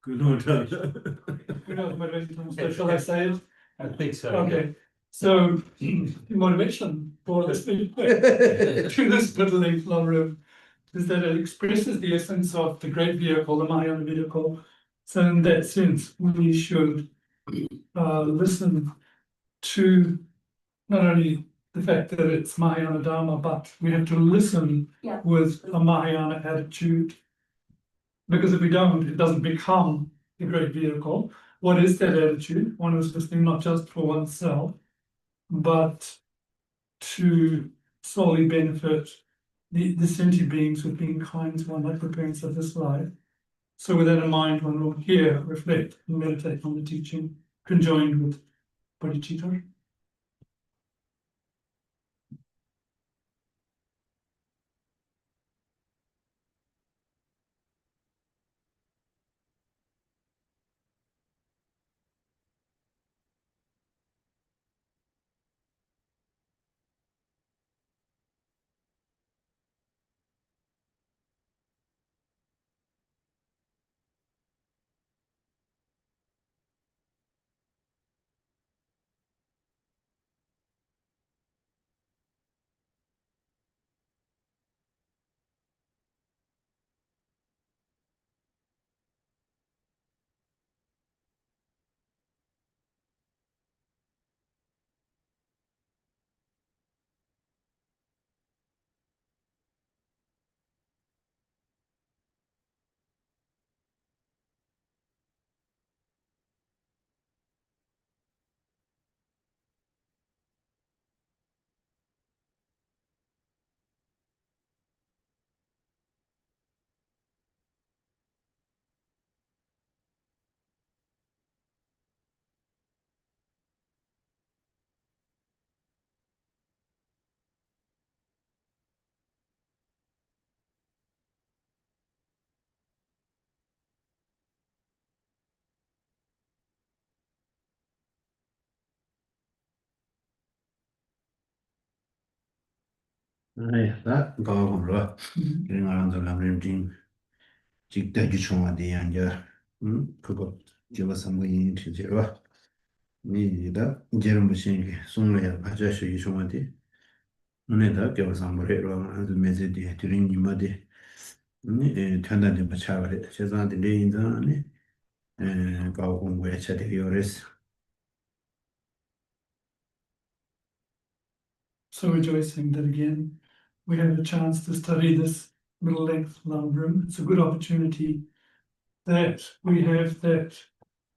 Good on We know the motivation, so shall I say it? I think so. Okay, so the motivation for this to this middling Lamrim is that it expresses the essence of the great vehicle, the Mahayana vehicle. So in that sense, we should listen to not only the fact that it's Mahayana Dharma, but we have to listen with a Mahayana attitude. Because if we don't, it doesn't become a great vehicle. What is that attitude? One is listening not just for oneself, but to solely benefit the sentient beings with being kind to one, like the parents of this life. So with that in mind, one will hear, reflect, and meditate on the teaching, conjoined with bodhicitta. 다 가고로 그런 거랑도 람림 팀 직대기 총화대 양자 그거 제가 상관이 되죠. 니다 이제는 무슨 게 송로야 가져서 이 총화대 눈에다 겨우 상물에로 아주 메시지 드린 이마데 네 탄단데 맞아버려 제자한테 레인다네 가고 공부에 차대기 요레스. So rejoicing that again we have a chance to study this middle length Lamrim. It's a good opportunity that we have that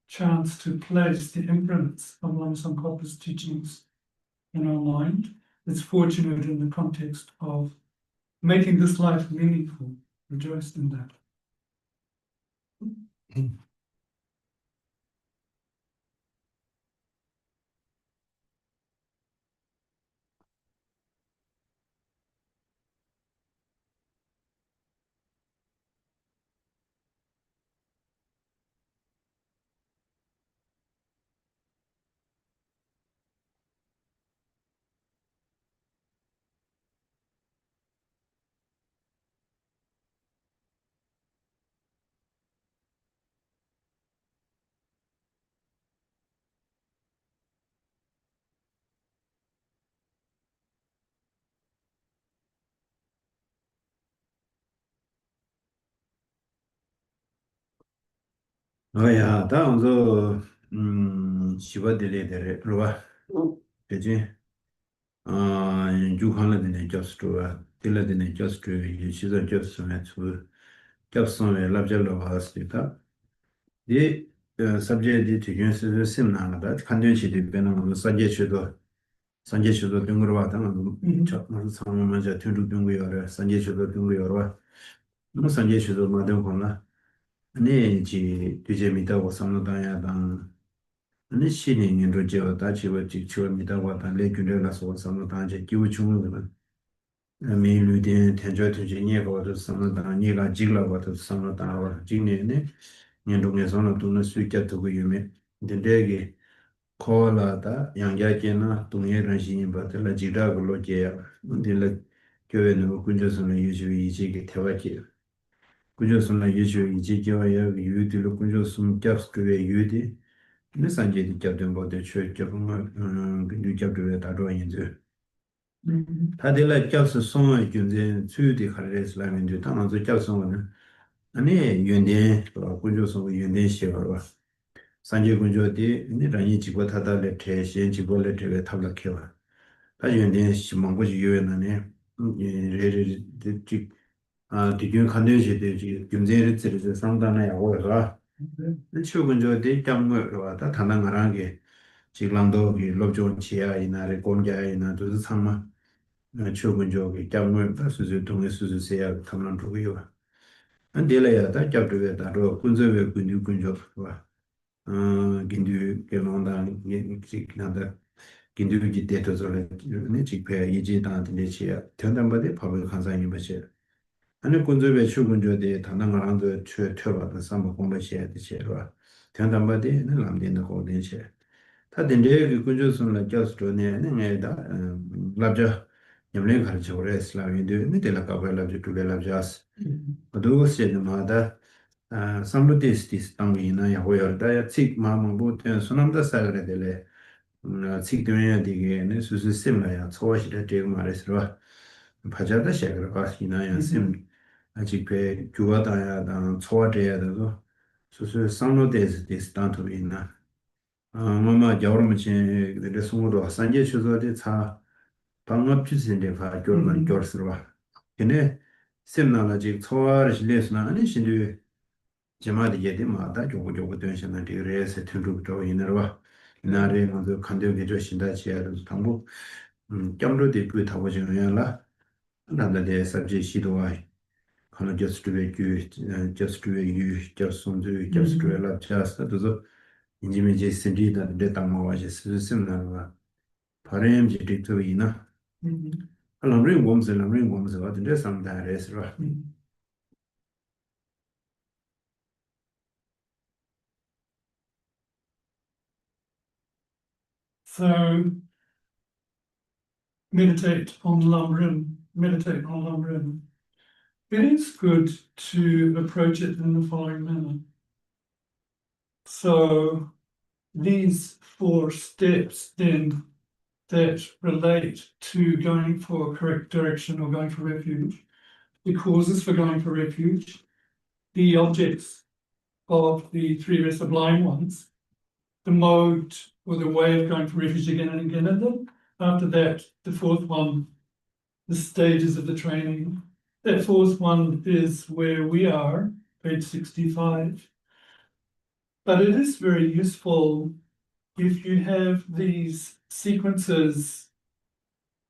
chance to place the imprints of Lama Tsongkhapa's teachings in our mind. It's fortunate in the context of making this life meaningful. Rejoice in that. 야, 다음서 시바들레데 로바. 그지? 주칸라드네 저스트와 딜라드네 저스트 시저 저스트네 주 접선에 랍젤로 하스티다. 이 서브젝트 디겐스 심나나다 컨텐츠디 베나로 산제치도 등으로 왔다는 저 상황만자 튜르 등고요. 산제치도 등고요. 뭐 산제치도 마든 거나 아니 지 뒤제미다고 삼노다야당 아니 신이 로저 다치고 지치고미다고 단 레귤러라서 삼노다제 기우충은 메일루데 텐저트지 니가도 삼노다 니가 지글라고도 삼노다와 지네네 년동에서는 돈을 수익자도 유매 근데게 콜라다 양자께나 동해를 신이 받을 지라고로 제 근데 교회는 군조선을 유지 이지게 태워지 kunjo sum la yeshu iji kiwa ya yudi lo kunjo sum kyabs kuwe yudi ni sanje di kyab dunbo de chwe kyab nga kunjo kyab kuwe tadwa yinzu tadi la kyabs songa gyunze tsuyu di kharare sila mindu ta nga zo kyabs songa na ane yunden kunjo songa yunden shewa rwa sanje kunjo di ni ranyi jibwa tada le te shen jibwa le te we tabla kewa ta yunden shi mangbo ji yuwe na ne re re di 디균 컨디션이 경제를 들어서 상담을 하고 해서 최근저 대장을 왔다 단단한 게 지랑도 이 롭존 지야 이나를 공자이나 도스 상마 최근저 그 장을 수수 동의 수수세야 탐난 두고요. 안데라야 다 잡도에 다로 군저에 군유 군저 와 긴두 개론다 이직나다 긴두 기대도서를 네 직배 이지단한테 지야 전담받에 법을 간사님 버시 아니 군조배 출근조대 당당한도 최퇴받은 삼바 공부시에 되시라. 당당바디는 남대는 거든지. 다든지 그 군조선을 겨스도네 내가 랍자 염려 가르쳐 그래 슬라비도 니텔라가 발랍지 투벨랍자스. 도고스에마다 삼루티스티스 당위나 야호여다야 칙 마마보테 소남다 사그레델레 칙도야 디게네 수수심라야 초와시다 되고 말했어. 파자다 샤그라 가시나야 심 아직 그 교화다야다 초화돼야도 수수 상로데스 디스탄트 있나 마마 겨울무치 그 송으로 산제 추서데 차 방업 주신데 바 겨울만 겨울스러워 근데 셈나라지 초화를 실내스나 아니 신도 제마디 예디마다 조고조고 되시는 디레스 튼루도 이너와 나레 먼저 간대게 주신다 지야도 당부 겸로데 그 타고 지는야라 나다데 sabje 시도와이 Kana just to be good, just to be you, just on the just to love just that is intimate cindy that the data was similar. Parem jititoina. Lamrim wombs about the some that is right. So meditate on Lamrim. It is good to approach it in the following manner. So these 4 steps then that relate to going for correct direction or going for refuge, the causes for going for refuge, the objects of the 3 rest sublime ones, the mode or the way of going for refuge again and again, and then after that, the 4th one, the stages of the training. That 4th one is where we are, page 65. But it is very useful if you have these sequences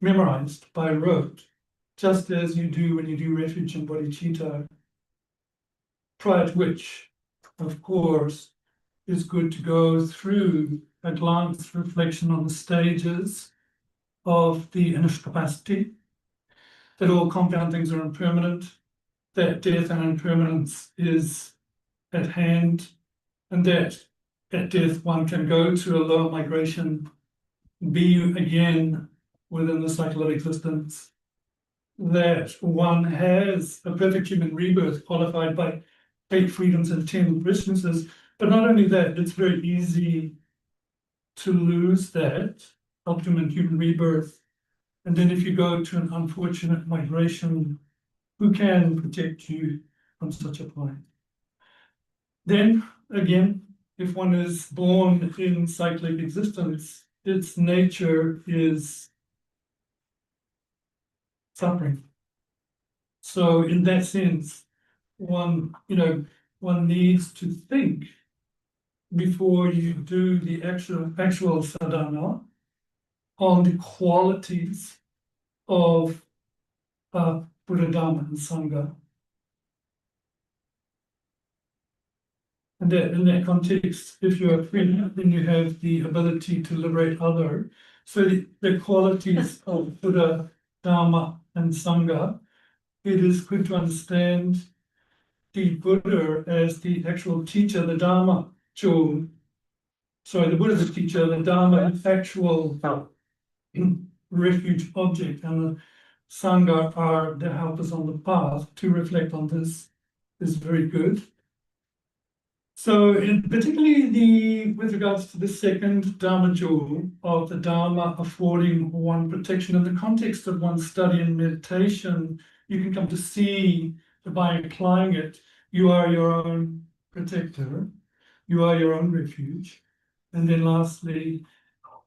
memorized by rote, just as you do when you do refuge and bodhicitta, prior to which, of course, is good to go through a glance reflection on the stages of the initial capacity, that all compound things are impermanent, that death and impermanence is at hand, and that at death one can go to a lower migration, be again within the cycle of existence, that one has a perfect human rebirth qualified by 8 freedoms and 10 richnesses. But not only that, it's very easy to lose that ultimate human rebirth. And then if you go to an unfortunate migration, who can protect you from such a point? Then again, if one is born in cyclic existence, its nature is suffering. So in that sense, one needs to think before you do the actual sadhana on the qualities of Buddha, Dharma, and Sangha. And that in that context, if you are free, then you have the ability to liberate other. So the qualities of Buddha, Dharma, and Sangha, it is good to understand the Buddha as the actual teacher, the Dharma, the Buddha is the teacher, the Dharma is actual refuge object, and the Sangha are the helpers on the path to reflect on this is very good. So particularly with regards to the second Dharma jewel of the Dharma affording one protection in the context of one's study and meditation, you can come to see that by applying it, you are your own protector, you are your own refuge. And then lastly,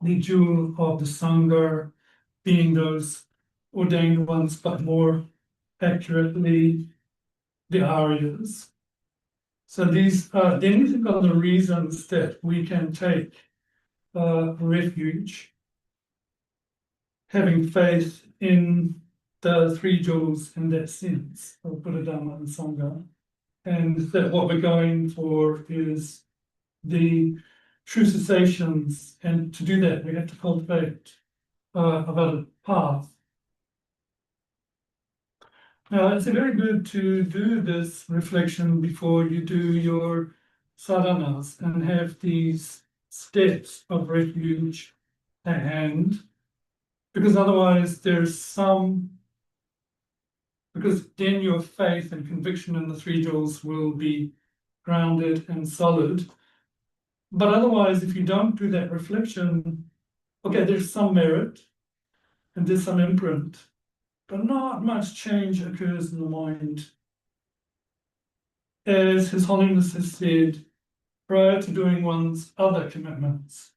the jewel of the Sangha being those ordained ones, but more accurately, the Aryas. So these are, then we think of the reasons that we can take refuge, having faith in the three jewels in that sense of Buddha, Dharma, and Sangha, and that what we're going for is the true cessations, and to do that we have to cultivate a valid path. Now, it's very good to do this reflection before you do your sadhanas and have these steps of refuge at hand, because otherwise because then your faith and conviction in the three jewels will be grounded and solid. But otherwise, if you don't do that reflection, okay, there's some merit and there's some imprint, but not much change occurs in the mind. As His Holiness has said, prior to doing one's other commitments,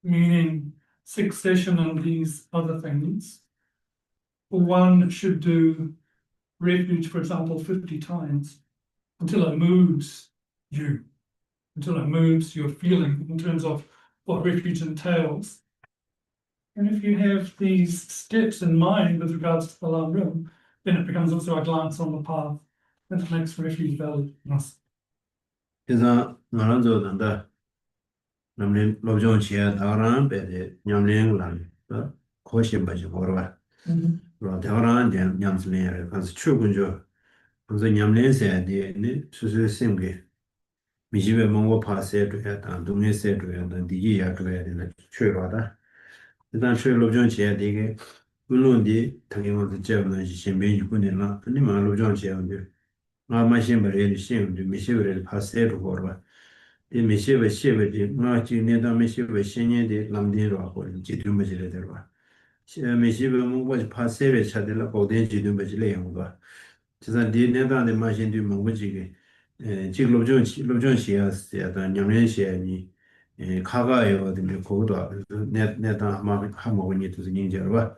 meaning succession and these other things, one should do refuge, for example, 50 times until it moves you, until it moves your feeling in terms of what refuge entails. And if you have these steps in mind with regards to the Lamrim, then it becomes also a glance on the path that makes refuge valid. Yes. 그래서 나란조 단다 남린 로종 지야 다란 베데 냠랭란 고심 바지 걸어봐. 로 다란 냠슬레야 가서 출근죠. 그래서 냠랭세야데 수수심게 미집에 뭔가 파세도 해다 동네세도 해다 디기야 그래야 되나 출바다. 일단 출 로종 지야 되게 물론디 당연히 제가 신변 유군이나 근데 말 로종 지야인데 마마신벌이 신도 미시벌이 파세도 걸어봐. 이 미시베 시베디 마치 내다 미시베 신년데 남디로 하고 지도메지를 들어봐. 미시베 뭔가 파세베 차들라 고된 지도메지를 연구가. 지산 디네다데 마신디 뭔가지게 지금 로전 시야스야다 냠년시야니 카가요 어딘데 거기도 내다 아마 한국인이 또 인지하러 봐.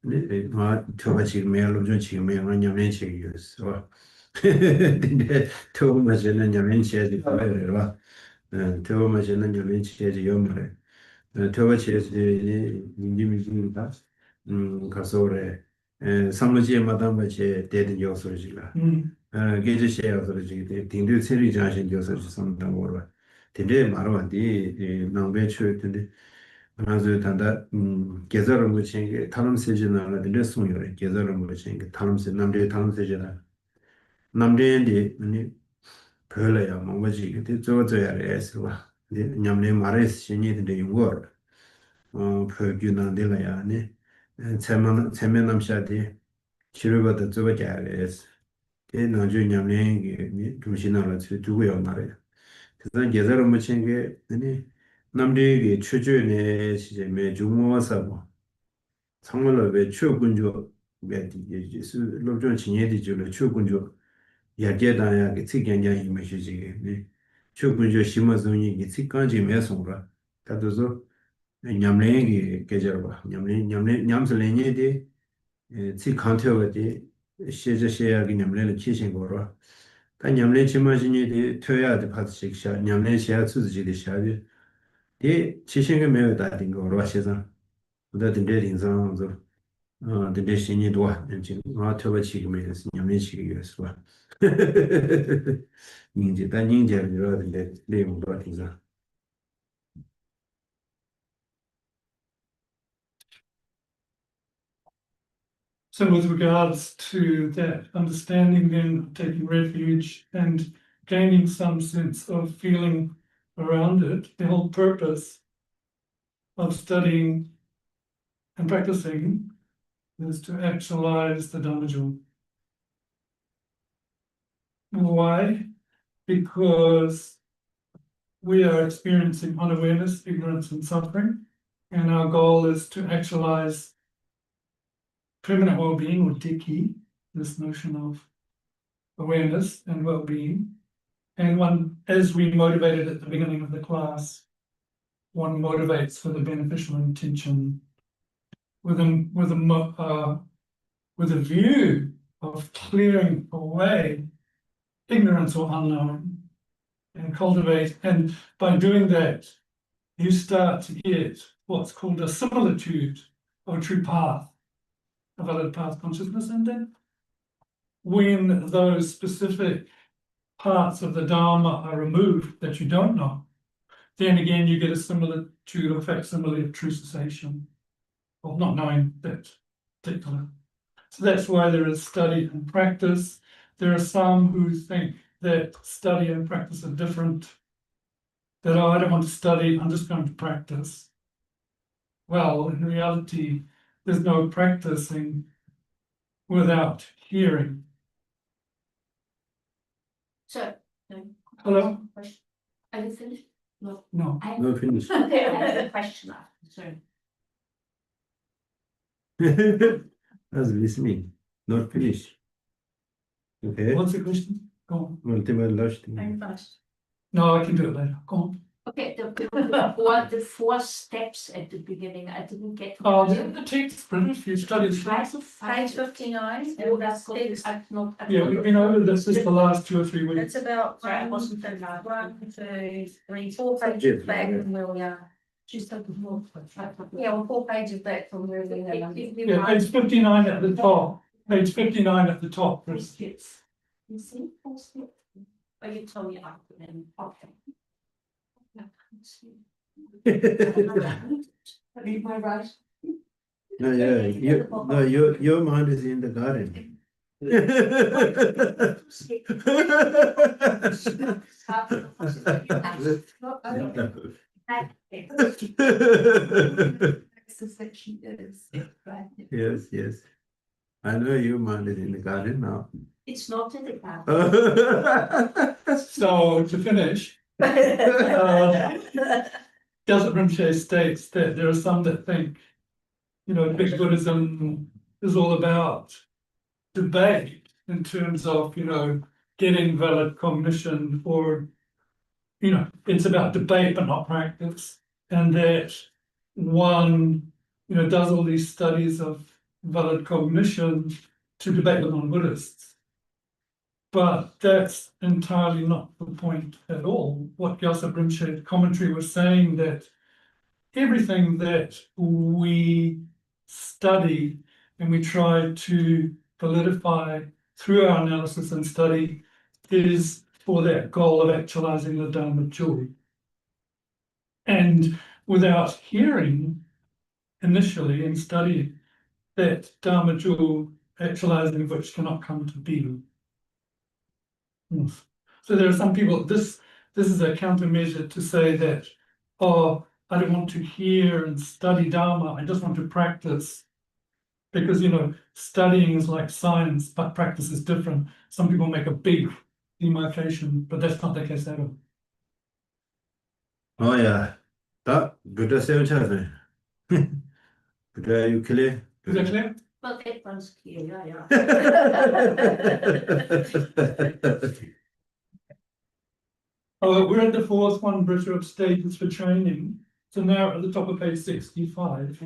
네, 마 저같이 메일로전 지금 메일 냠년시였어. 근데 처음에는 냠년시야지 봐요. teomajenan yolen cheje yomre tewa cheje nimimita kasore samloje madamba che deden yosorjila geje she yosorjila dingde seri jashin yosorji samda worwa dinde marwa di nangbe chötende 나저 단다 계절을 뭐 챙게 타람 세진하나 dinde 송요래 계절을 뭐 챙게 타람 세 남대 타람 세진하 남대인데 아니 별로야 뭔가지 이게 저저야 해서 냠내 말에서 신이들 용거 표준한데라야 네 체면남샤디 치료받아 저거야 해서 그 나중 냠내 이게 중심으로 두고요 말이야 그래서 계절은 뭐 챙게 아니 남들이 추주네 시제 매주모서 뭐 정말로 왜 추군조 왜 이제 로전 진행이 줄을 추군조 야게다야 그 특견자 이미지지 네 추군조 심어서니 그 특간지 매송라 다도서 냠랭이 계절과 냠슬랭이데 특간테어데 시제시야기 냠랭이 치신거로 다 냠랭 치마진이데 토야데 파트식샤 냠랭 시야 수지데 샤비 데 치신게 매우다 딩거로 하셔서 그다 딩데 딩상서 근데 신이 도와 지금 마트가 지금에 냠내 시기였어 봐. 닌제 다 닌제를 근데 내용도 아니잖아. So with regards to that understanding then taking refuge and gaining some sense of feeling around it, the whole purpose of studying and practicing is to actualize the Dhamma jewel. Why? Because we are experiencing unawareness, ignorance, and suffering, and our goal is to actualize permanent well-being, or tiki, this notion of awareness and well-being. And one, as we motivated at the beginning of the class, one motivates with a beneficial intention, with a view of clearing away ignorance or unknown, and cultivate. And by doing that, you start to get what's called a similitude of a true path, a valid path consciousness. And then when those specific parts of the Dharma are removed that you don't know, then again you get a similitude or facsimile of true cessation, of not knowing that particular. So that's why there is study and practice. There are some who think that study and practice are different, that, oh, I don't want to study, I'm just going to practice. Well, in reality, there's no practicing without hearing. So, Hello? are you finished? No. No. No, finish. Okay, I have a question after. Sorry. I was listening, not finish. Okay. What's the question? Go on. Multiple last Very fast. No, I can do it later. Go on. Okay, the four steps at the beginning, I didn't get. Oh, the text, British, you studied Page slides. 59. Oh, That's that's got it. I've not. Yeah, we've been over this the last 2 or 3 weeks. It's about Sorry, I wasn't there. 1, 2, 3, 4 pages back from where we are. Just a more. Yeah, we're 4 pages back from where we are. Yeah, page 59 at the top. Page 59 at the top. Chris. Yes. You see, four steps. Oh, you told me after then. Okay. Am I right? No, yeah, no, your mind is in the garden. Section is right. Yes, yes. I know your mind is in the garden now. It's not in the back. So to finish, Desert Rinpoche states that there are some that think, big Buddhism is all about debate in terms of, getting valid cognition, or, it's about debate but not practice. And that one, does all these studies of valid cognition to debate with non-Buddhists. But that's entirely not the point at all. What Gyaltsab Rinpoche commentary was saying, that everything that we study and we try to validify through our analysis and study is for that goal of actualizing the Dharma joy. And without hearing initially and studying, that Dharma jewel, actualizing of which cannot come to be. So there are some people, this is a countermeasure to say that, oh, I don't want to hear and study Dharma, I just want to practice. Because, studying is like science, but practice is different. Some people make a big demarcation, but that's not the case at all. Oh yeah, that Buddha said, Buddha, are you clear? Is that clear? Well, that one's clear, yeah. Oh, we're at the fourth one, Bridger, of stages for training. So now at the top of page 65.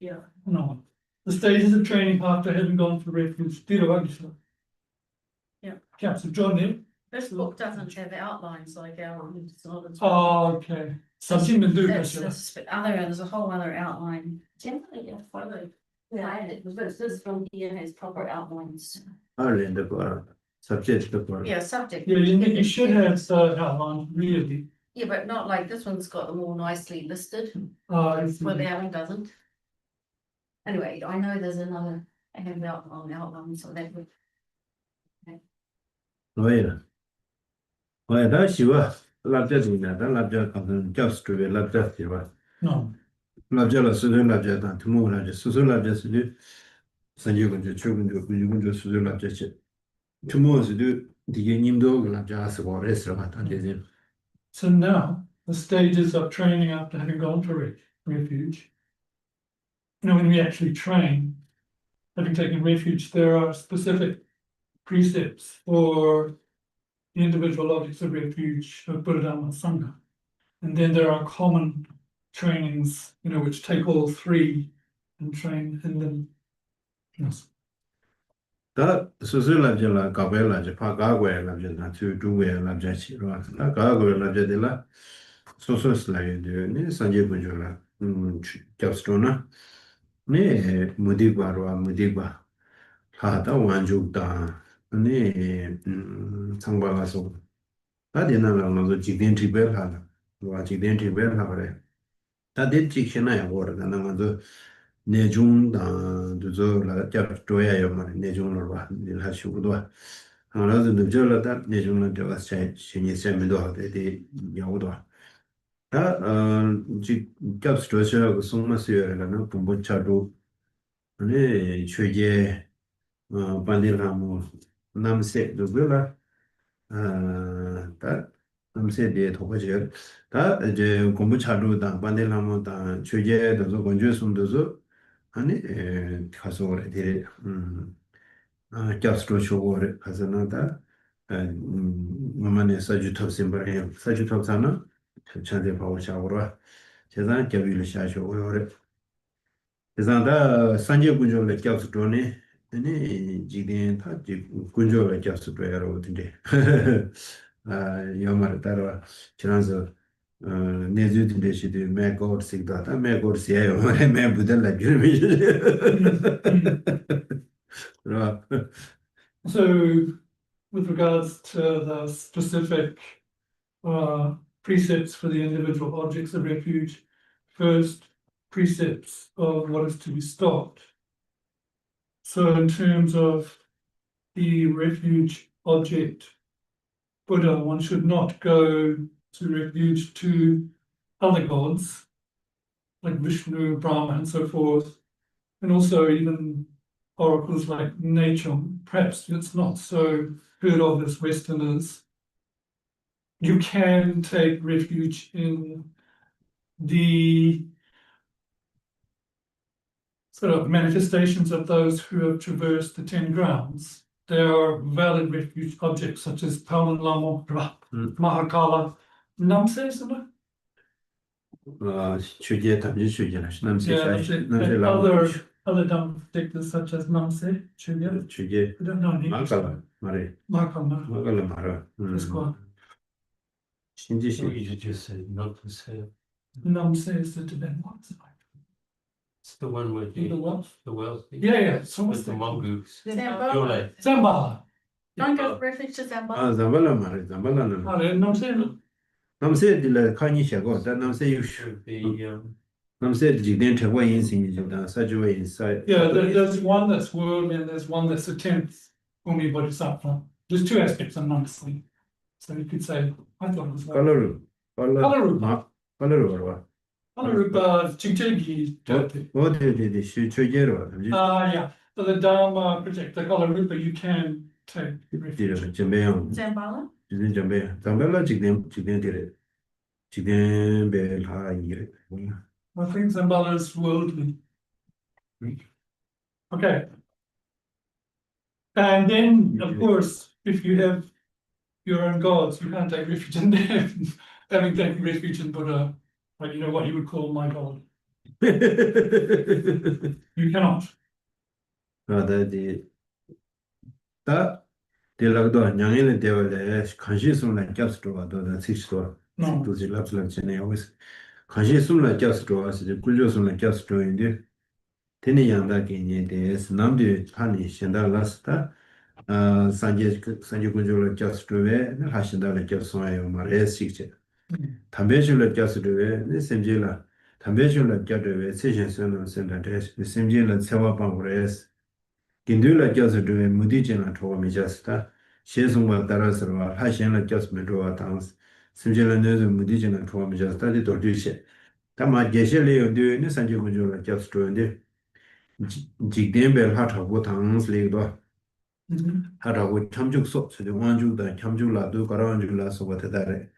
Yeah. No. The stages of training after having gone for refuge. Yeah. So John there. This book doesn't have outlines like ours. Oh, okay. Something to do That's this. there's a whole other outline. Generally, I follow. Yeah, this one here has proper outlines. Or in the Quran, subject the Quran. Yeah, subject. Yeah, you should have the outline, really. Yeah, but not like this one's got them all nicely listed, I see. well, the other one doesn't. Anyway, I know there's another, I have the outline, so that would. Oh yeah. Oh yeah, that's you. Love just in that. Love just comes just to be love just you. No. Love just so love just and tomorrow love just so love just do. Send you going to children to you going to love just. tomorrow do the nimdo la just for restaurant and then So now the stages of training after having gone to refuge. You know, when we actually train, having taken refuge, there are specific precepts for the individual objects of refuge of Buddha Dhamma Sangha. And then there are common trainings, you know, which take all three and train in them. Yes. da so so la la ka ba la pa ga gwe la na tu du we la chi ro da ga gwe la de la so so la de ne san je bu jo la kya sto na ne mudi ba ro mudi ba ha da wan ju da ne sang ba la so da de na la no zo ji den tri be la wa ji den tri be la ba re da de chi chena ya wo da na ma zo 내중 당도 라 잡도야 요 말 내중으로 봐 하시고도 하나도 늦어라다 내중은 저 신이 세면도 하되 야고도 다지 잡스토셔 송마스여라는 본본차도 네 최제 반딜하모 남세 누구라 다 남세대 도버지 다 이제 공부차도 당 반딜하모 당 최제도 건조숨도 아니 가서 그래 되게 겹스로 쇼고를 가서나다 뭐만에 사주탑 심바해 사주탑 사나 전체 파워 샤워라 제가 겹이를 샤쇼 오래 제가 산제 군조를 겹스도네 아니 지된 다 군조를 겹스도야로 된대 아 요말 따라 지난서 내주된 시대 매고 식다다 매고 시에요 매 부들라 줄미 right So with regards to the specific precepts for the individual objects of refuge, first precepts of what is to be stopped. So in terms of the refuge object Buddha, one should not go to refuge to other gods like Vishnu, Brahma, and so forth, and also even oracles like nature. Perhaps it's not so heard of as Westerners. You can take refuge in the sort of manifestations of those who have traversed the 10 grounds. There are valid refuge objects such as Palan Lama, Mahakala, Namse, isn't it? 주제 담지 주제라 남세 Yeah, 샤시 and 남세 other dumb protectors such as Namse, Chugya. 주제 I don't know names. 마가라 말해 Mahakala. 마가라 말아 That's quite. 신지시 You just said not to say. Namse is the Tibetan one. It's the one with The what? the wealthy. Yeah, it's almost With the like mongoose. Zambala. Yole. Zambala. Don't go refuge to Zambala. 아 잠발라 말해 잠발라는 Oh, Namse. 남세 딜라 칸이 샤고 다 남세 유 Should be 남세 지된 태고 인생이 좀 사주와 인사 Yeah, there's one that's worldly and there's one that's a tenth Umi Bodhisattva. There's two aspects of Namse. So you could say, I thought it was one. 컬러로 Kalarupa. 컬러로 걸어 Kalarupa Chingchegi. 어디에 주제로 담지 Yeah. So the Dharma project, the Kalarupa, you can take refuge. 디르 점배용 Zambala. 지든 점배 잠발라 지든 디르 지든 벨하 이래 I think Zambala is worldly. Okay. And then, of course, if you have your own gods, you can't take refuge in them. Having taken refuge in Buddha, like you know what you would call my god. You cannot. 다 딜라도 냥이는 되어래 관심 숨는 겹스도 와도 시스도 No. 도지 랍슬랍체네 always 관심 숨는 겹스도 와서 굴려 숨는 겹스도인데 테니 양다 개념에 남들 판이 신달라스다 산제 군조를 겹스도에 하신다는 겹스와요 말에 시체 담배줄을 겹스도에 네 셈제라 담배줄을 겹도에 세신선은 센터에 셈제라 세와 방으로에스 긴들라 껴서도에 무디진을 도와미자스다 시송과 따라서 하신을 껴서면 도와 당스 심지어는 무디진을 도와미자스다리 돌듯이 다마 계실래요데 산지 군조를 껴서도인데 직된벨 하타고 당스리도 하라고 참죽소 저기 원주다 참죽라도 가라원주라 소바테다래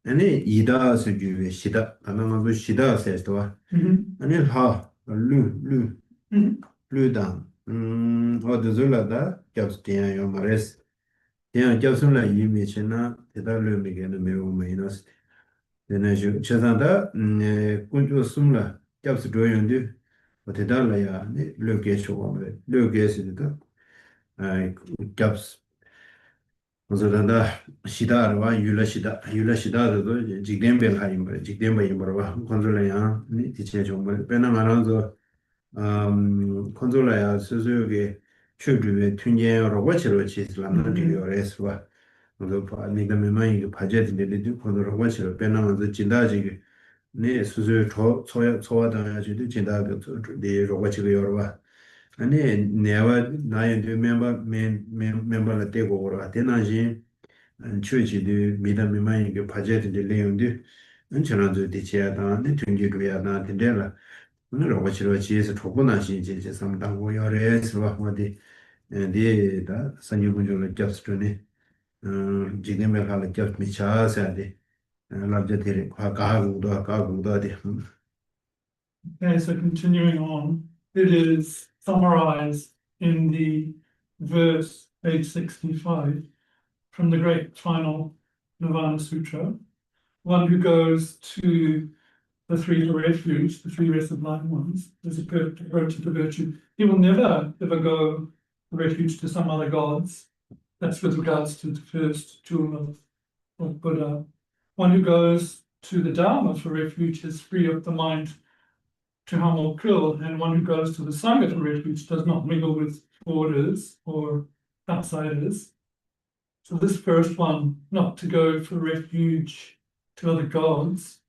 아니 이다 서주에 시다 가능한 시다 세스도와 아니 하루 르당 어디zul라다 겹스티아요 마레스 그냥 겹슬라 이미치나 대달르미게는 매우 마이너스 되나죠 저단다 군주 숨라 겹스 도연데 어디달라야 르게 쇼오메 르게 시다 아 겹스 그래서 시다르와 율라시다도 직된벨 하임버 직된바임버와 컨트롤이야 디체 정말 베나마나도 컨트롤이야 스스로게 추르베 튠제로 와치로 치슬람나 디요레스와 그래서 니가 메마이 바제드데도 컨트롤 와치로 베나마도 진다지 네 스스로 소화당하지도 진다가 네 로와치로 요르와 아니 내가 나의 멤버를 떼고 오라 대나지 추지도 미담이만 이게 바제트들 내용들 은천한도 대체하다 내 tun기로야나 된대라 오늘 어치로 지에서 조건하시 이제 상당고 열에서 어디 에디다 산유군주를 접스트네 지금에 할 접스 미차사데 랍제테리 가가고도 돼 Okay, so continuing on, it is summarized in the verse page 65 from the great final Nirvana Sutra. One who goes to the three refuge, the three rest of life ones, is approach to virtue. He will never ever go refuge to some other gods. That's with regards to the first jewel of Buddha. One who goes to the Dharma for refuge is free of the mind to harm or kill, and one who goes to the Sangha for refuge does not mingle with foreigners or outsiders. So this first one, not to go for refuge to other gods,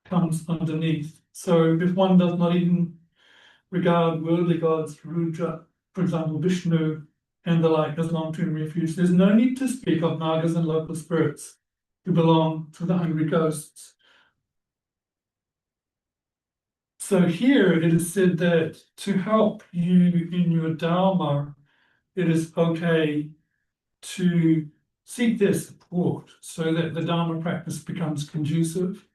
comes underneath. So if one does not even regard worldly gods, Rudra, for example, Vishnu and the like, as long-term refuge, there's no need to speak of Nagas and local spirits who belong to the hungry ghosts. So here it is said that to help you in your Dharma, it is okay to seek their support so that the Dharma practice becomes conducive,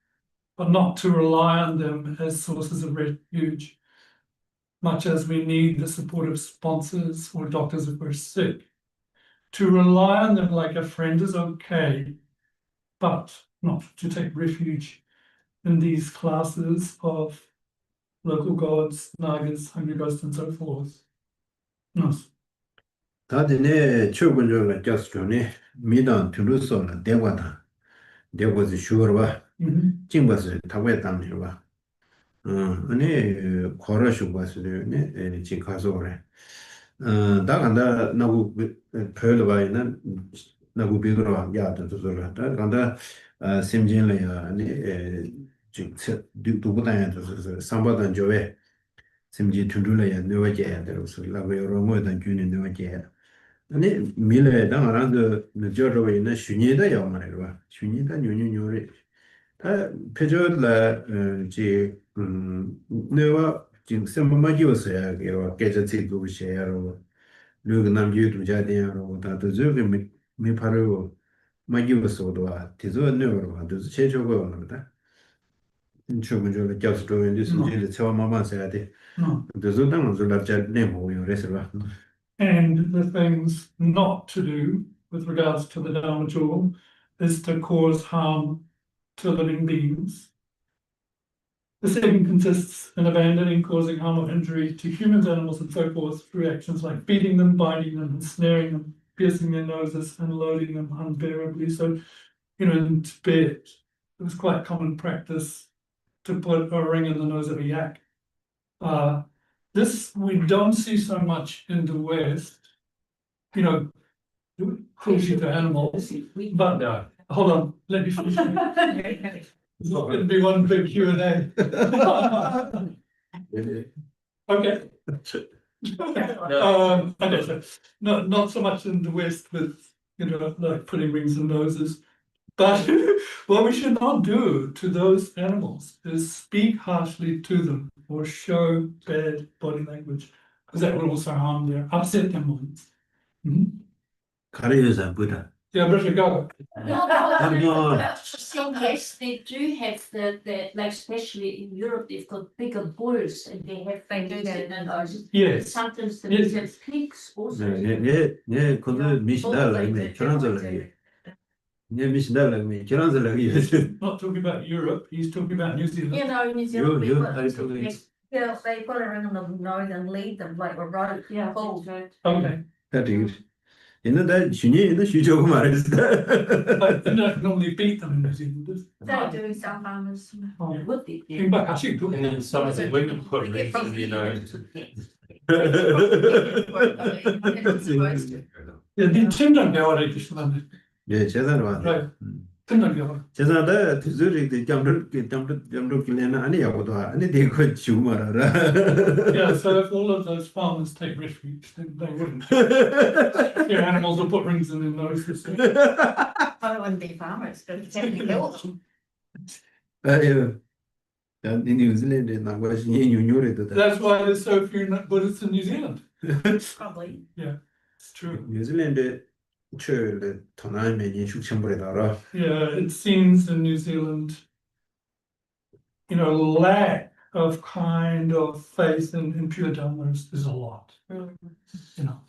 but not to rely on them as sources of refuge, much as we need the support of sponsors or doctors if we're sick. To rely on them like a friend is okay, but not to take refuge in these classes of local gods, nagas, hungry ghosts, and so forth. No. 다들 최근적으로 just 미단 둘러서는 대화다 대화지 쉬어봐 징버스 타고에 담으려봐 아니 걸어서 봤어요 지금 가서 그래 다간다 나고 별로 봐이는 나고 비그러 야도 저러다 간다 심진래야 아니 지금 두고다야도 상바단 조에 심지 툴룰래야 너와게 되어서 라고 여러 뭐든 균이 너와게 아니 밀에 당하란도 저러고 있는 슈니다 영말이라 슈니다 뉴뉴뉴리 다 표절라 지 내가 지금 semmagios야 게와 깨져지고 쉐야로 누구 남주 두자대야로 다도 저기 미 바로 마기오서도와 디저 내로 한도 최초가 오는다 인초군조를 껴서 도는데 순진히 처음 만만해야 돼 No. 그래서 당연히 lap자 내모요 그래서 And the things not to do with regards to the Dharma jewel is to cause harm to living beings. The second consists in abandoning, causing harm or injury to humans, animals, and so forth through actions like beating them, binding them, ensnaring them, piercing their noses, and loading them unbearably. So, in Tibet, it was quite common practice to put a ring in the nose of a yak. This we don't see so much in the West, cruelty to animals. But No. hold on, let me finish. It's not going to be one big Q&A. Okay. Okay, so not so much in the West with like putting rings in noses, but what we should not do to those animals is speak harshly to them or show bad body language, because that will also harm upset their minds. 가려서 보다. Yeah, British go. So yes, they do have like especially in Europe, they've got bigger bulls and they have They do that. and those. Yes. Sometimes the Yes. little pigs also. 네, 그거 미시달라면 결혼절라기. 네, 미시달라면 결혼절라기. Not talking about Europe, he's talking about New Zealand. You know, New Zealand, we got, I totally. yeah, they put it in the northern lead them like a road. Yeah, Bull. that's Okay. 하여튼 옛날에 준이는 쉬자고 말했어. But they don't normally beat them in New Zealand, does They do some farmers. right. It would be. Think back, actually, do And then some of the women put leaves in, you know. Yeah, the children go out of Land. 네, 재산 와. Right. Children go out. 재산다 드저리 잠들 길에는 아니야고도 아니 대고 지고 말아라. Yeah, so if all of those farmers take refuge, then they wouldn't. Their animals will put rings in their noses. I wouldn't be farmers, but it's having to kill them. 아유. 난 뉴질랜드에 나가서 뉴욕에도 That's why there's so few Buddhists in New Zealand. Probably. It's true. 뉴질랜드 최를 더 나으면 숙청불에다가 Yeah, it seems in New Zealand, you know, lack of kind of faith in pure Dhamma is a lot. You know,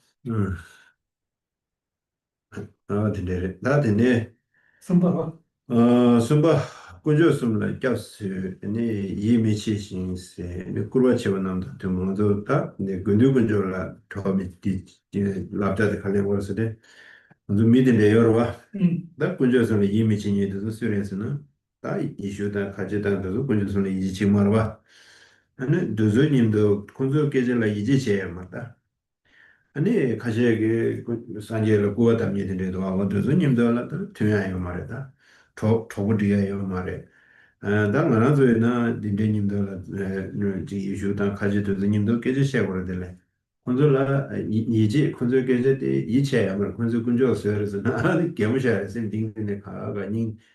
근데 나한테 Sambhava. 선바 꾸졌음을 껴스 아니 이미치신세 꾸르바치원남도 되면도 다 근데 근두근절라 더미티 랍자데 관련 거서데 먼저 미드네 여러와 다 꾸졌음을 이미치니도 수련스는 다 이슈다 가져다도 꾸졌음을 이지 지마르와 아니 도저님도 콘솔 계절라 이지 제야마다 아니 가시게 산제를 구하다미데도 아마 도저님도 알아도 되야요 말이다 토부디야요 말에 당연하죠나 딘데님들 이슈다 가지도 님도 깨지셔 될래 콘솔라 이지 콘솔 깨지데 이체야말 콘솔 군조서에서 나 개무셔야 딘데 가가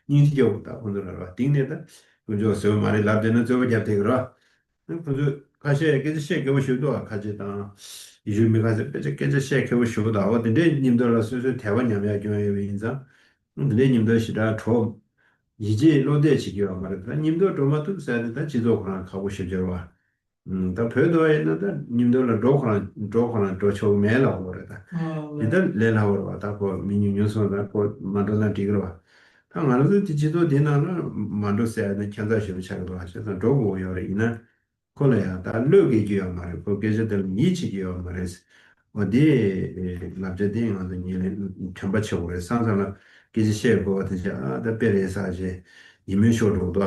닌티교다 콘솔라 딘데다 군조서 말에 랍데는 저거 잡대그라 콘솔 가시에 깨지셔 개무셔도 가지다 이주미 가서 깨지셔 개무셔도 어딘데 님들로서 대원냐면 교회 인자 근데 님들 시다 초 이제 로데 지기와 말이다. 님도 도마도 사는다 지도하나 가고 싶죠와. 다 배도에 있는데 님들은 도하나 도초 매라 그러다. 일단 레나로 왔다 고 미뉴뉴스나 고 만들나 디그로. 당하는 지도 되나는 만들어야 견자시로 차도 하셔서 도고요. 이나 콜레야 다 르게지요 말이고 거기서들 이치기요 말이스. 어디 납제된 어떤 일을 전바치고 상상을 기지시고 같은지 다 배려사지 이면쇼로도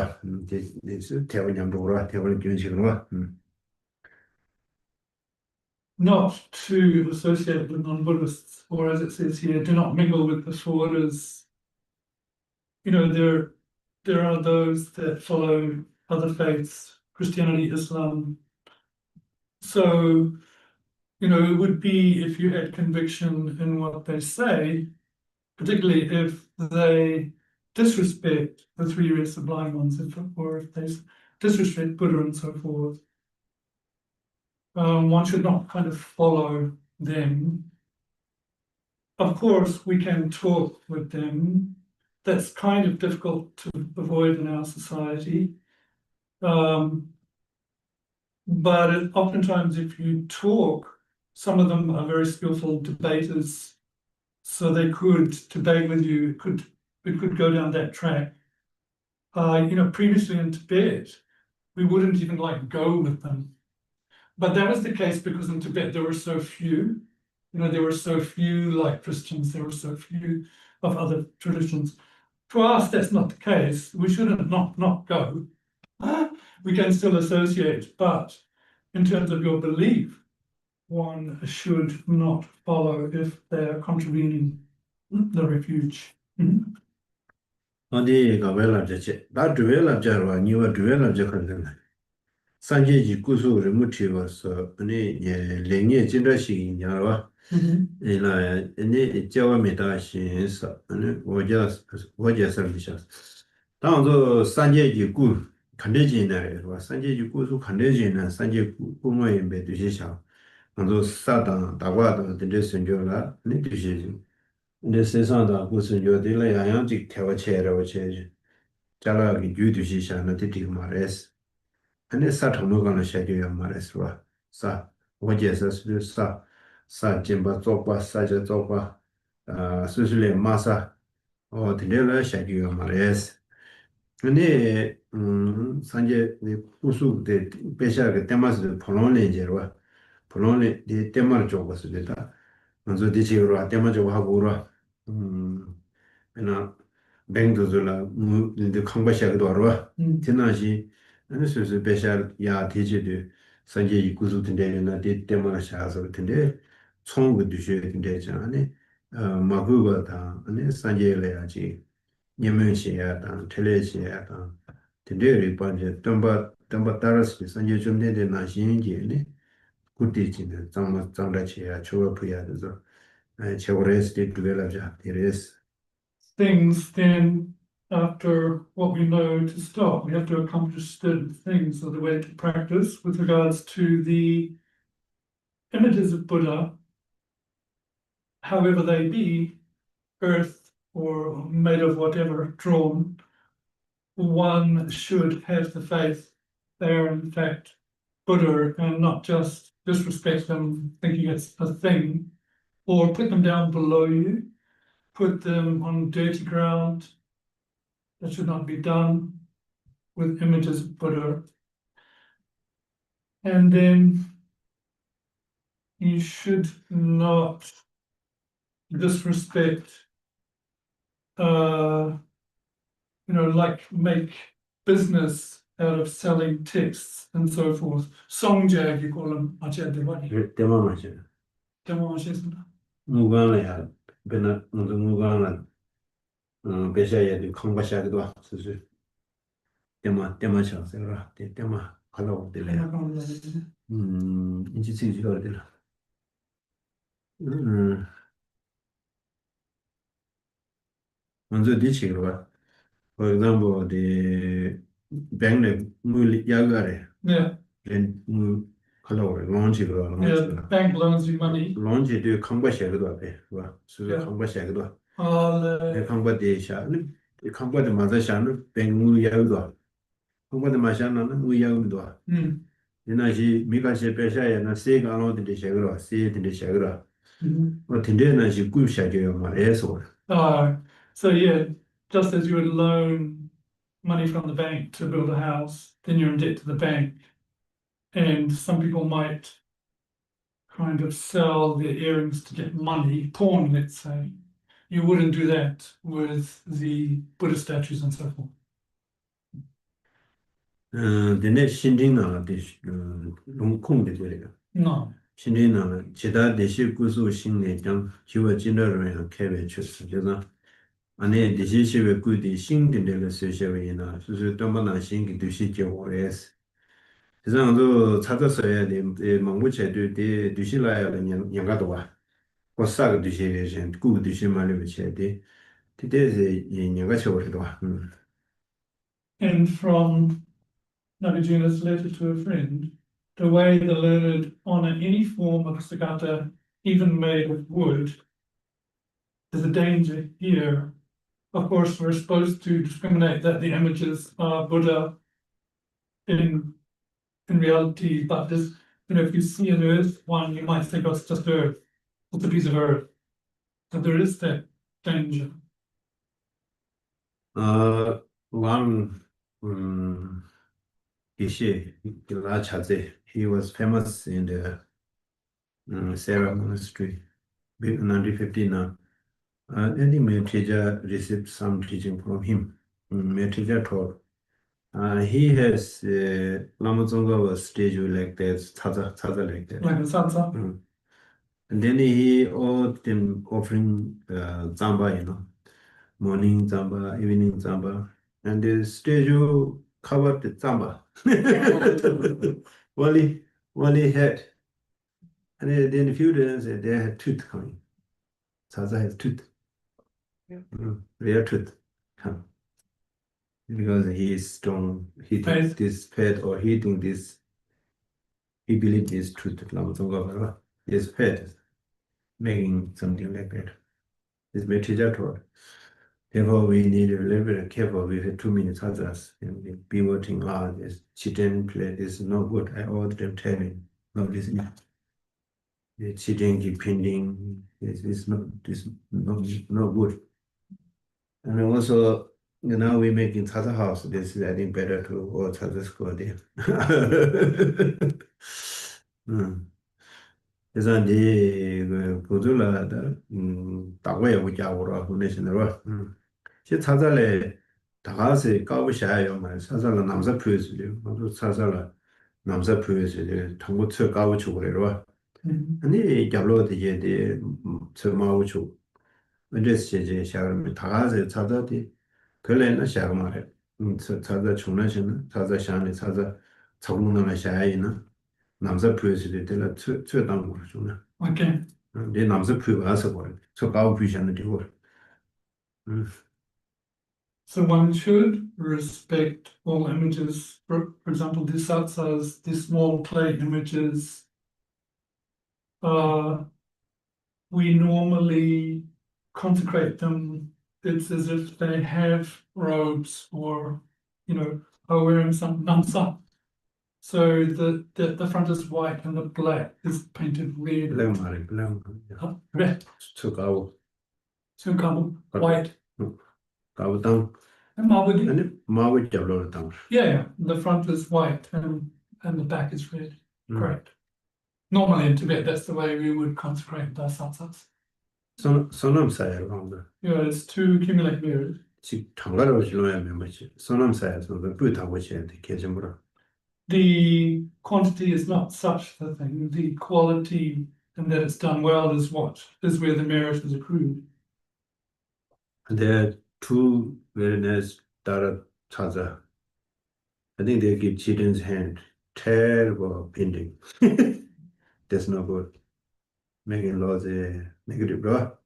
이제 대원양도로 대원 교식으로 Not to associate with non-Buddhists, or as it says here, do not mingle with the Swaras. You know, there are those that follow other faiths, Christianity, Islam. So, you know, it would be if you had conviction in what they say, particularly if they disrespect the three rare sublime ones, or if they disrespect Buddha and so forth. One should not kind of follow them. Of course, we can talk with them. That's kind of difficult to avoid in our society. But oftentimes if you talk, some of them are very skillful debaters, so they could debate with you, we could go down that track. You know, previously in Tibet, we wouldn't even like go with them. But that was the case because in Tibet there were so few, you know, there were so few like Christians, there were so few of other traditions. To us, that's not the case. We shouldn't not go. We can still associate, but in terms of your belief, one should not follow if they're contravening the refuge. 어디 가벨라제 다 드벨라자로 니와 드벨라제 컨데 산제지 구수를 못해서 아니 예 랭에 진짜시 냐와 이나 아니 저와메다시서 아니 오자서비셔 당도 산제지 구 간대지나요 산제지 구수 간대지나 산제 구모에 매두시샤 ando satan dawa da de sunjo la ni de ji de se san da gu sunjo de la yang ji tawa che ra wa che ji ja la gi ju du ji sha na de ma res ane sa thong no ga na sha ju ya ma res wa sa wo je sa su sa jin ba zo ba sa je zo ba su su le ma sa o de la sha ju ya ma res 근데 산제 우수 때 배샤가 때마스 폴론레인저와 폴론레 데 때마를 줘봤을 때다 먼저 디지로라 때마 줘 하고 오라 그나 뱅도들라 무데 康바샤도 알아 지나시 아니 소소 배샤 야 디지도 산제 이구수 된데나 데 때마를 샤서 된데 총그 뒤셔 된데 전에 마구가 다 아니 산제래야지 예명시야다 텔레시야다 데레리 반제 덤바 따라서 산제 좀 내데 나신지네 구티지네 장다치야 초어프야 그래서 최고레스 디벨라자 이레스 things, then after what we know to stop, we have to accomplish certain things. So the way to practice with regards to the images of Buddha, however they be, earth or made of whatever, drawn, one should have the faith they are in fact Buddha and not just disrespect them thinking it's a thing, or put them down below you, put them on dirty ground. That should not be done with images of Buddha. And then you should not disrespect, like make business out of selling texts and so forth. Songjag, you call them. 때마 마셔 무관이야 베나 무관은 배샤야도 康바샤도 수수 때마 샤서라 때마 하려고 들래 이제 지지가 되나 먼저 디치로 봐 for example the bank 물 야가래 Yeah, 렌 컬러 론지로 yeah. Bank loans you money. 론지도 康바샤도 앞에 봐 수수 Yeah. 康바샤도 Uh, 康바데샤 康바데 마자샤는 뱅물 야도 康바데 마샤나는 무 야도 이나시 미가시 배샤야나 세가 안오데 샤그라 세데 샤그라 뭐 딘데나시 꾸샤죠 말해서 So yeah, just as you would loan money from the bank to build a house, then you're in debt to the bank. And some people might kind of sell their earrings to get money, pawn, let's say. You wouldn't do that with the Buddha statues and so forth. 근데 신진나 롱콩데 그래요 No. 신진나 지다 대시 구수 신내장 지와 진로를 개베 쳤어 그래서 안에 대시시의 구디 신진들의 세세위나 수수 또만한 신기 두시 교월에스 그래서 찾았어야 돼 망고체도 대 두시라야는 양가도 와 고사가 두시에 구 두시 말을 돼 그때에 양가 쳐버리도 와 And from Nagarjuna's letter to a friend, the way the learned honor any form of sagata, even made of wood, there's a danger here. Of course, we're supposed to discriminate that the images are Buddha in reality, but this, if you see an earth one, you might think, oh, it's just earth. It's a piece of earth. So there is that danger. One he was famous in the Sarah monastery in 1959. Any teacher received some teaching from him. Teacher taught. He has Lama Tsongkhapa statue like that, Tsaza like that. Like a sansa. And then he owed them offering Zamba, morning Zamba, evening Zamba. And the statue covered the Zamba. Only head. And then a few days they had tooth coming. Tsaza has tooth. Real tooth come. Because he is strong, he took this pet or he doing this, he believed this truth. Lama Tsongkhapa. his pet making something like that. It's better. Therefore, we need a little bit careful with too many others. And be working hard. This cheating play is no good. I all them telling. No, this the cheating, depending is not this no good. And also, we making other house. This is I think better to all other school there. 그래서 이제 그 고졸라다 다고야 보자고라 보내시느라 제 찾아래 다가서 까부샤요 말 찾아라 남자 표현이요 아주 찾아라 남자 표현이 통고처 까부쳐 그래로 아니 잡로도 이제 저 마우초 언제서 이제 샤르미 다가서 찾아디 그래는 샤르 말해 찾아 중간에는 찾아 샤네 찾아 적응하는 샤이나 남자 표현이 되라 최단 거로 주나 Okay. 내 남자 표현 와서 봐. 저 가고 비시는 되고. So one should respect all images. For example, the satsas, the small clay images, we normally consecrate them. It's as if they have robes or, are wearing some namsa. So the front is white and the black is painted red. Red. 저 가고 So come white. 가고 땅 And marble. 아니 마을 잡으러 땅. Yeah, the front is white and the back is red. Mm. Correct. Normally in Tibet, that's the way we would consecrate the satsas. 소남사야 그런가. It's to accumulate merit. 즉 당가로 실로야면 뭐지. 소남사야서 그 타고 쳐야 돼. 계정으로. The quantity is not such the thing. The quality and that it's done well is where the merit is accrued. There are two very nice Dara Chaza. I think they give children's hand. Terrible painting. That's no good. Making laws negative bro.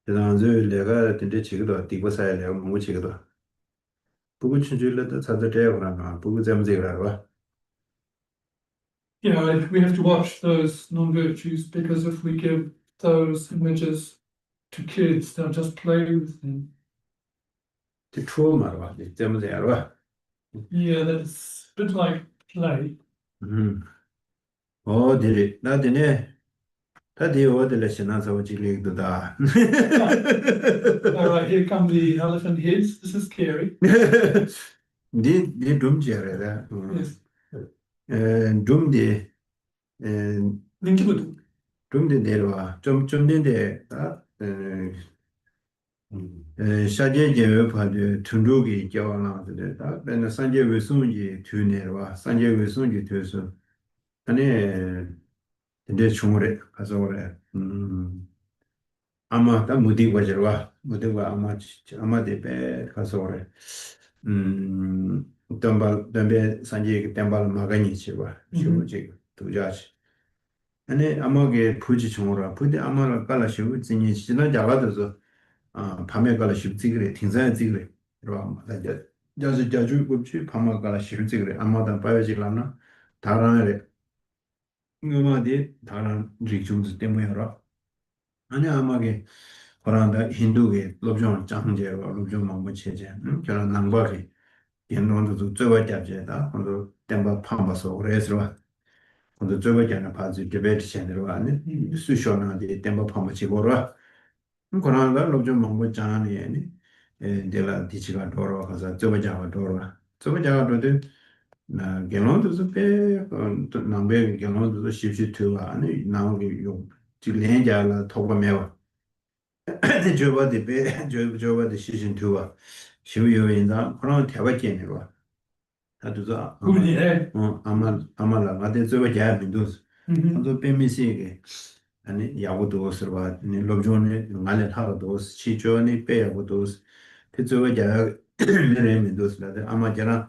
그래서 내가 근데 지금도 뛰고 사야 내가 뭐 지금도 보고 춘줄래도 찾아 대고나 보고 잠재라고. We have to watch those non-virtues because if we give those images to kids, they'll just play with them. 그 트로마로 잠재라고. Yeah, that's a bit like play. 어디래 나한테 다디 어디래 지나서 지리도다. All right, here come the elephant heads. This is scary. 네 dum지야래. Yes. dum디 Linkibudu. dum디 내려와 좀 된데 샤제 제외파도 둔룩이 겨워나는데 다 맨날 산제 외송이 뒤내려와 산제 외송이 뒤에서 아니 근데 중월에 가서 그래 아마 다 무디 거절와 무디가 아마 대배 가서 그래 담배 산제 담발 마가니 치와 쇼지 도자지 아니 아마게 부지 중월아 부디 아마를 깔아시고 진이 지나 잡아서 밤에 가라 쉽지 그래 등산에 그래 그럼 자주 없지 밤에 가라 쉽지 그래 아마도 봐야지라나 다른에 응마디 다른 리중도 때문에라 아니 아마게 그런다 힌두게 롭종 장제와 롭종 망고 체제 그런 남바게 연론도 저거 잡제다 그래서 템바 판바서 그래서 근데 저거 전에 봐지 디베이트 채널로 안에 수쇼나데 템바 판바 치고라 그러나 롭종 망고 장하니 데라 디치가 도로 가서 저거 잡아 도도 나 경험도 배 남배 경험도 쉽지 되와 아니 나오게 요 질렌자라 토바메와 저버디 배 저버디 시즌 2와 쉬우요인다 그런 대박이네와 다도자 아마라 나데 저거 자민도 또 빼미시게 아니 야고도 서바 니 롭존에 나래 하고도 시조니 빼야고도 저거 자 레멘도스라데 아마잖아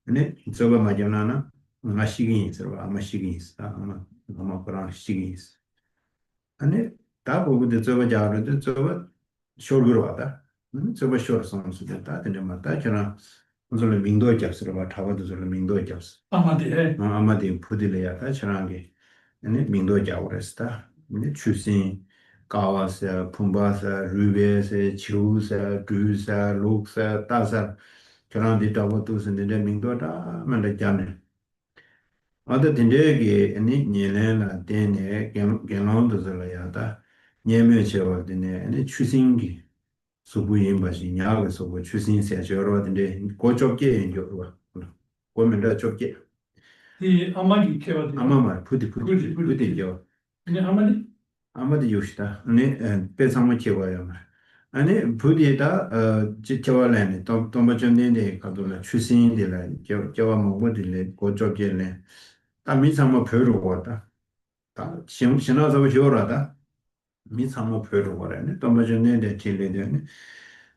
네, 저거 맞잖아. 마시기 있어. 마시기 있어. 아마 그런 시기 있어. 아니, 다 보고도 저거 자르도 저거 쇼르로 와다. 저거 쇼르 선수 됐다. 근데 맞다. 저나 무슨 민도에 잡스러 봐. 타고도 저 민도에 잡스. 아마디. 아마디 푸딜이야다. 저랑게. 아니 민도 자오레스다. 네 추신 가와서 품바서 루베서 치우서 두서 록서 따서 그런 데 더고 두스는데 민도다 만데 어디 딘데기 아니 녀래나 데네 겐론도서라야다 녀면체와 데네 아니 추신기 수부인 바시 냐가 수부 추신 세저로데 고쪽게 요로 고면다 쪽게 The Amagi Kevadi. 아마마 푸디죠 Yeah, Amadi. 아마디 요시다 아니 배상만 제와요 아니 푸디다 지켜와라네 동바전네네 가도라 추신이라 저와 먹어들래 고쪽게네 다 미상모 표로 왔다 다 신나서 줘라다 미상모 표로 와라네 동바전네네 til레네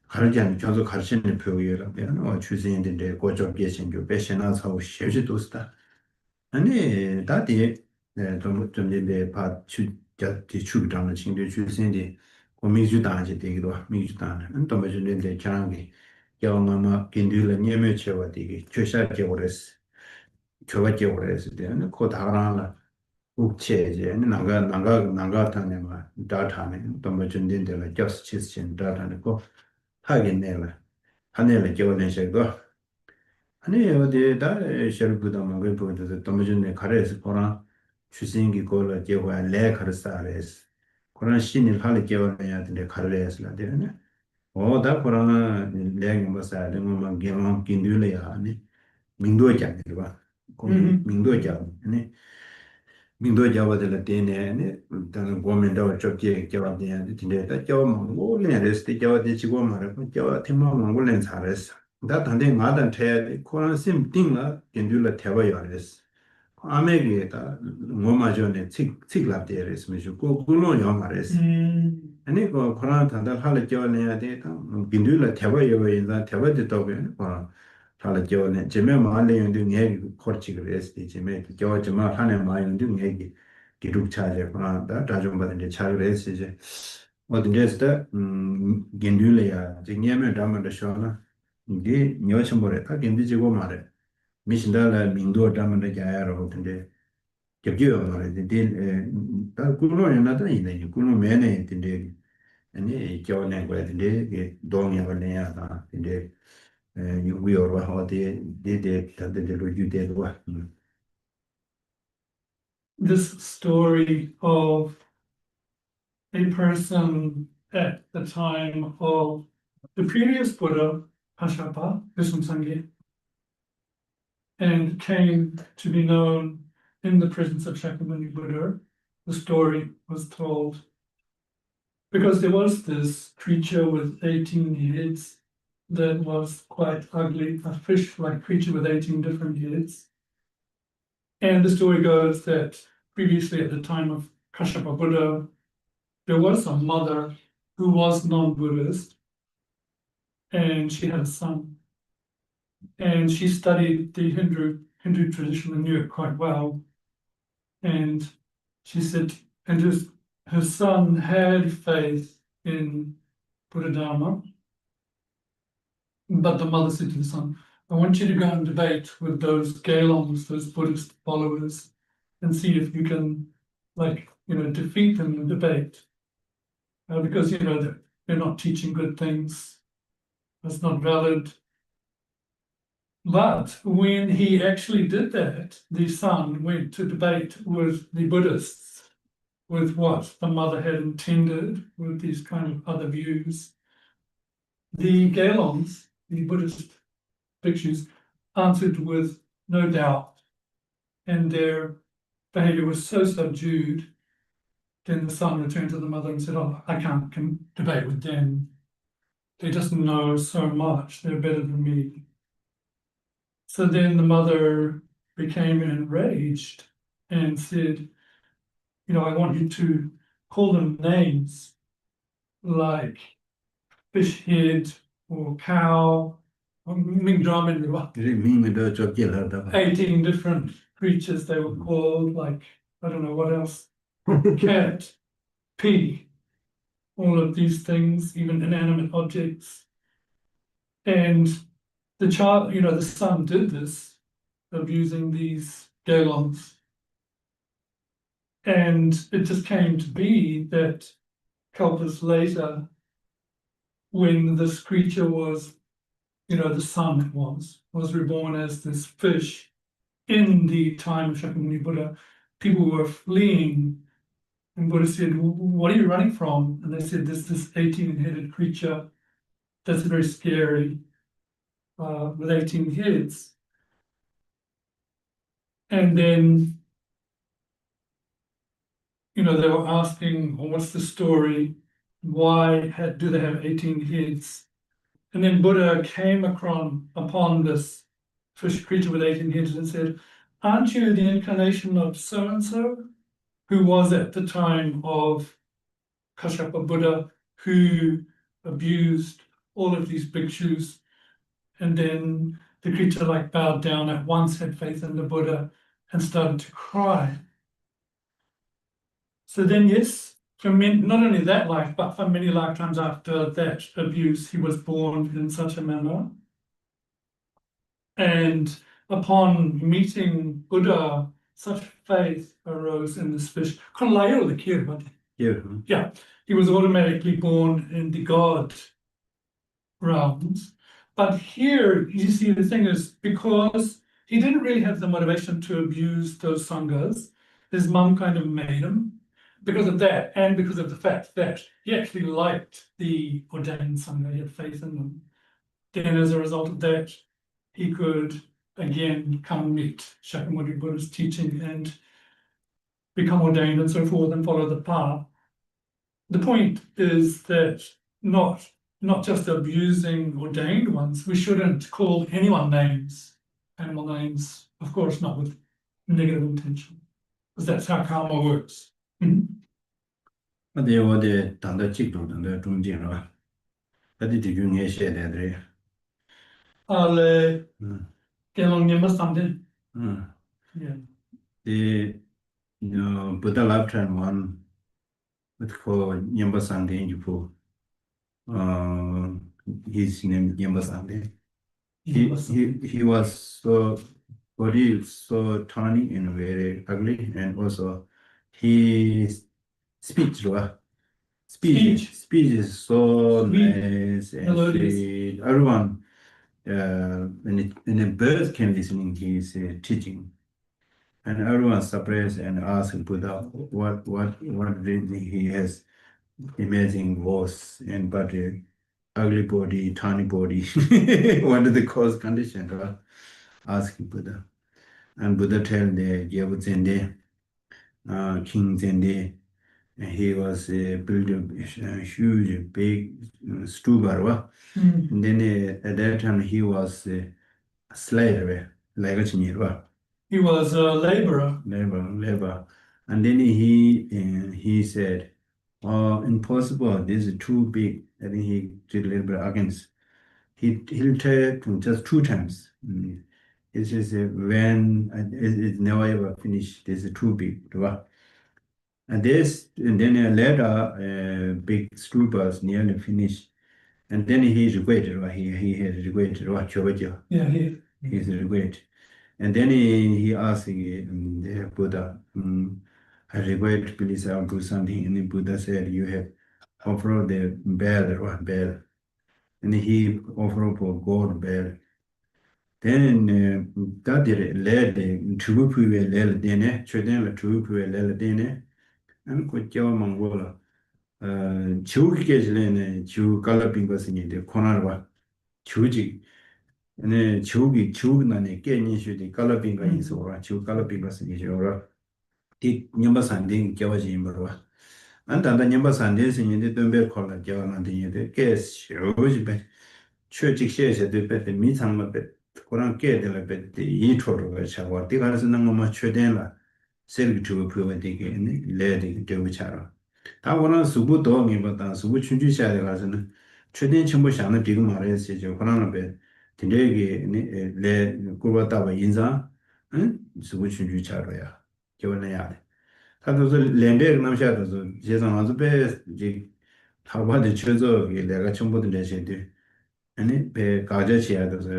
가르지 저도 가르치는 표기라 되는 추신인데 고쪽게 생겨 배신나서 쉬지도스다 아니 다디 좀 이제 봐 주자티 추기다는 친구 주신데 고민주단지 되기도 민주단 또 맞는데 장기 영어마 긴들을 녀매체와 되게 최샤게 오레스 저게 오레스 되는 그 다라나 uk체제 나가 막 다타네 또 맞는데 저스티스 다타네 거 하긴 내가 하늘에 겨워내셔도 아니 어디다 셔르부다 먹을 보여도 도무지 가래서 보라 주신기 걸어 제가 레 가르사레스 그런 신이 할게 겨워내야 되는데 가래스라 되네 어다 보라 레 뭐사 되면 게만 긴들이야 아니 민도잖아 봐 거기 민도잖아 아니 민도 잡아들 때네 아니 다른 고민도 저기 겨워내야 되는데 겨워만 뭐래 레스트 겨워지고 말고 겨워 팀만 몰래 잘했어 다 단대 마단 태 코란 심 띵라 견줄라 태워야레스 아메기에다 뭐마저네 틱랍데레스 미주 고고노 영마레스 아니 그 코란 단다 할을 겨내야 되다 견줄라 태워야 인자 태워도 봐 할을 겨내 제메 마을에 있는 게 코르치그레스 제메 겨워지마 하네 마을에 있는 게 기록 차제 코란다 다좀 받는데 차그레스 이제 어딘데스다 견줄이야 징예면 담을 쇼나 이게 녀첨벌에 다 견디지고 말해 미신달라 민도 담는 자야로 근데 겹겨요 말해 다 굴로는 나다 이네 굴로 매네 근데 아니 겨우낸 거야 근데 이게 동의를 내야다 근데 유비어로 하데 데데 다데로 유데도 This story of a person at the time of the previous Buddha, Kashyapa, Vishamsangye, and came to be known in the presence of Shakyamuni Buddha. The story was told because there was this creature with 18 heads that was quite ugly, a fish-like creature with 18 different heads. And the story goes that previously at the time of Kashyapa Buddha, there was a mother who was non-Buddhist, and she had a son. And she studied the Hindu tradition and knew it quite well. And she said, and her son had faith in Buddha Dharma, but the mother said to the son, I want you to go and debate with those Gaelongs, those Buddhist followers, and see if you can, defeat them in debate. Because, they're not teaching good things. That's not valid. But when he actually did that, the son went to debate with the Buddhists, with what the mother had intended, with these kind of other views. The Gaelongs, the Buddhist bhikshus, answered with no doubt, and their behavior was so subdued. Then the son returned to the mother and said, oh, I can't debate with them. They just know so much, they're better than me. So then the mother became enraged and said, I want you to call them names like fish head or cow, or 18 different creatures they were called, like, I don't know what else, cat, pig, all of these things, even inanimate objects. And the child, the son did this, abusing these Gaelongs. And it just came to be that Kalpas later, when this creature was, the sun was reborn as this fish in the time of Shakyamuni Buddha, people were fleeing. And Buddha said, what are you running from? And they said, there's this 18-headed creature that's very scary, with 18 heads. And then, they were asking, well, what's the story? Why do they have 18 heads? And then Buddha came upon this fish creature with 18 heads and said, aren't you the incarnation of so-and-so, who was at the time of Kashyapa Buddha, who abused all of these bhikshus? And then the creature bowed down, at once had faith in the Buddha and started to cry. So then, yes, not only that life, but for many lifetimes after that abuse, he was born in such a manner. And upon meeting Buddha, such faith arose in this fish. Yeah, he was automatically born in the God realms. But here, you see, the thing is, because he didn't really have the motivation to abuse those sanghas, his mum kind of made him. Because of that, and because of the fact that he actually liked the ordained sangha, he had faith in them. Then as a result of that, he could again come meet Shakyamuni Buddha's teaching and become ordained and so forth and follow the path. The point is that not just abusing ordained ones, we shouldn't call anyone names, animal names, of course not with negative intention, because that's how karma works. 근데 어디 단다 직도던데 중진으로 어디 뒤중에 셔야되더래. Ale kelong nyamba samde. Yeah. The Buddha lifetime one with called Nyamba Sangde in Japan. His name Nyamba Sangde. He was so body so tiny and very ugly, and also his speech is so nice and sweet. Everyone when a bird can listen his teaching, and everyone surprised and asked Buddha what really he has amazing voice and but ugly body, tiny body. What is the cause condition? Ask Buddha, and Buddha tell the Jebu Zende, King Zende. And he was built a huge, big stupa. And then at that time he was a slave, like a Chinese. He was a laborer. Labor. And then he said, impossible, this is too big. I think he did labor against. He'll try to just 2 times. It says when it's never ever finished, this is too big. Right? And then later, big stupas nearly finished. And then he regretted, right? He had regretted, right? Yeah, He's regret. And then he asked the Buddha, I regret, please I'll do something. And the Buddha said, you have offered the bell, right? Bell. And he offered for gold bell. Then that did led the Tubupu led dene, Chodan Tubupu led dene. And could Jawa Mongola. Chuki Gajlene, Chu Galapingas in the Konarwa, Chuji, and then Chugi, Chugnani, Kenishu, the Galapinga in Sora, Chu Galapingas in Jora, the Yambasanding, Javaji Imberwa. And then the Yambasandis in the Dumber Kola, Javan, the guess, Shoji, Church shares at the bed, the Mitsama bed, Koran Gate, the intro of a shower, the Garazanama Chodela, Selvi to a prove again, led to which are. 다 원하는 수부 도움이 받다 수부 춘주시아에 가서는 최대한 정보 샤는 비금 말해서 저 권한을 배 되게 내 고바다와 인자 응 수부 춘주 차로야 교원해야 돼 다도 렌베 남샤도 제상 아주 배 이제 타바데 최저 내가 정보들 내세들 아니 배 가져셔야 돼서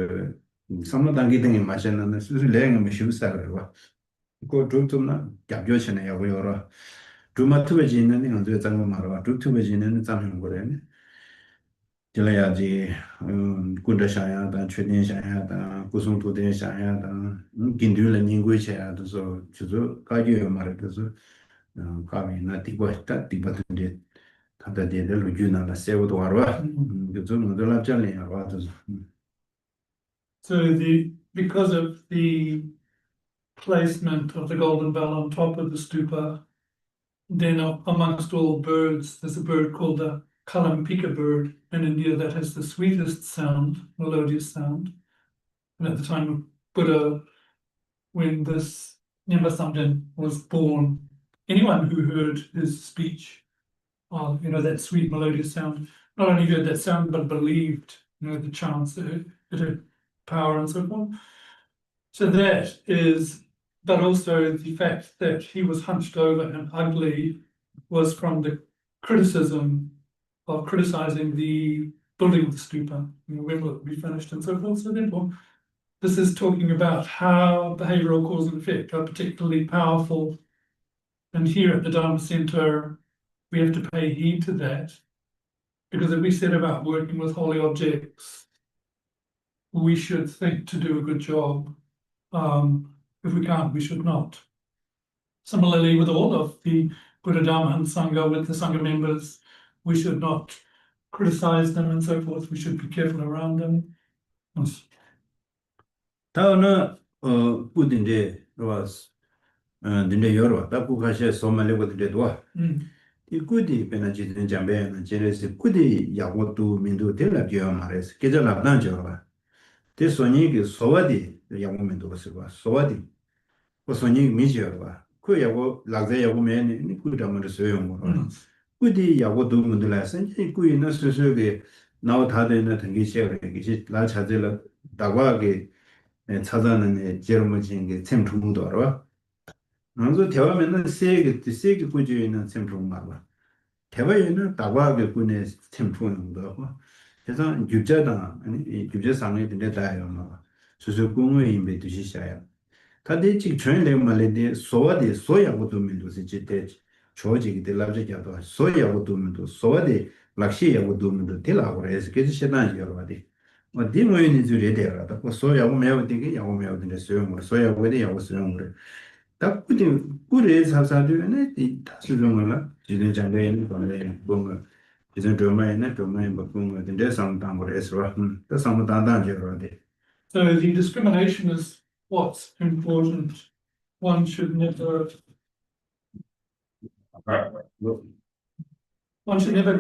선로 단계 등에 마셔는 수술 내가 뭐 쉬우사로 그 좀나 갑교체네 야고요라 주마 투베지는 이런 데 장만 말아 주 투베지는 장면 거래네 질라야지 군대샤야 다 최년샤야 다 고송도대샤야 다 긴들을 닝고이샤야 도서 주저 가지요 말아서 가면 나 티고 딱 티바든데 다다 데들 주나라 세우도 알아 그좀 놀랍잖아요 와서 So because of the placement of the golden bell on top of the stupa, then amongst all birds, there's a bird called the Kalampika bird in India that has the sweetest sound, melodious sound. And at the time of Buddha, when this Nyambasamden was born, anyone who heard his speech, that sweet melodious sound, not only heard that sound, but believed, the chants, it had power and so forth. So that is, but also the fact that he was hunched over and ugly was from the criticism of criticizing the building of the stupa, when will it be finished and so forth. So therefore, this is talking about how behavioral cause and effect are particularly powerful. And here at the Dharma Center, we have to pay heed to that, because if we set about working with holy objects, we should think to do a good job. If we can't, we should not. Similarly, with all of the Buddha Dharma and Sangha, with the Sangha members, we should not criticize them and so forth. We should be careful around them. Yes. 다음은 꾸딘데 로스 근데 여러 다 국가시 소말레고들도 이 꾸디 베나지는 잠배는 제레스 꾸디 야고도 민도 될라죠 말해서 계절나 난죠 대소니 그 소와디 야고면도 그거 소와디 그 소니 미지어 그 야고 라제 야고면 꾸다만 소용 거 꾸디 야고도 문들라서 이 꾸이는 스스로게 나와 다되는 등기시에 이게 라 찾을 다과게 찾아는 제로머진 게 템투도 알아. 먼저 대화면은 세게 꾸지 있는 템투 말아. 대화에는 다과게 꾸네 템투는 거. 그래서 유자다 아니 유자 상에 된다 다요 뭐. 수수 공의 임베 두시샤야. 다들 지금 전에 말인데 소화대 소야고도 면도서 지대 조직이 될라지야도 소야고도 면도 소화대 락시야고도 면도 될라고 해서 계속 시간이 여러 가지. 뭐 디모인이 줄이 되어라다. 뭐 소야고 매우 되게 야고 매우 되는 소용 소야고에 야고 소용 그래. 딱 꾸지 꾸레 사사들네 이 다수정을 지는 장례에는 거네 뭔가 이제 도마에 뭐 뭔가 근데 상담을 해서 또 상담단단지로 돼. So the discrimination is what's important. One should never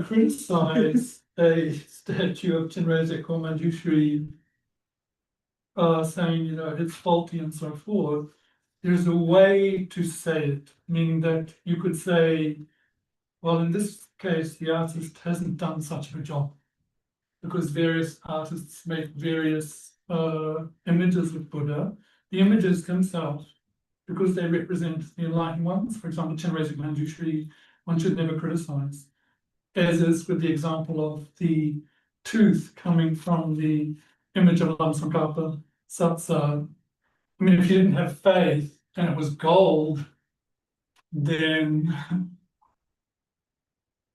criticize a statue of Chinrezig or Manjushri, saying, it's faulty and so forth. There's a way to say it, meaning that you could say, well, in this case, the artist hasn't done such a good job, because various artists make various images of Buddha. The images themselves, because they represent the enlightened ones, for example, Chinrezig Manjushri, one should never criticize. As is with the example of the tooth coming from the image of Lamsangapa Satsa. I mean, if you didn't have faith and it was gold, then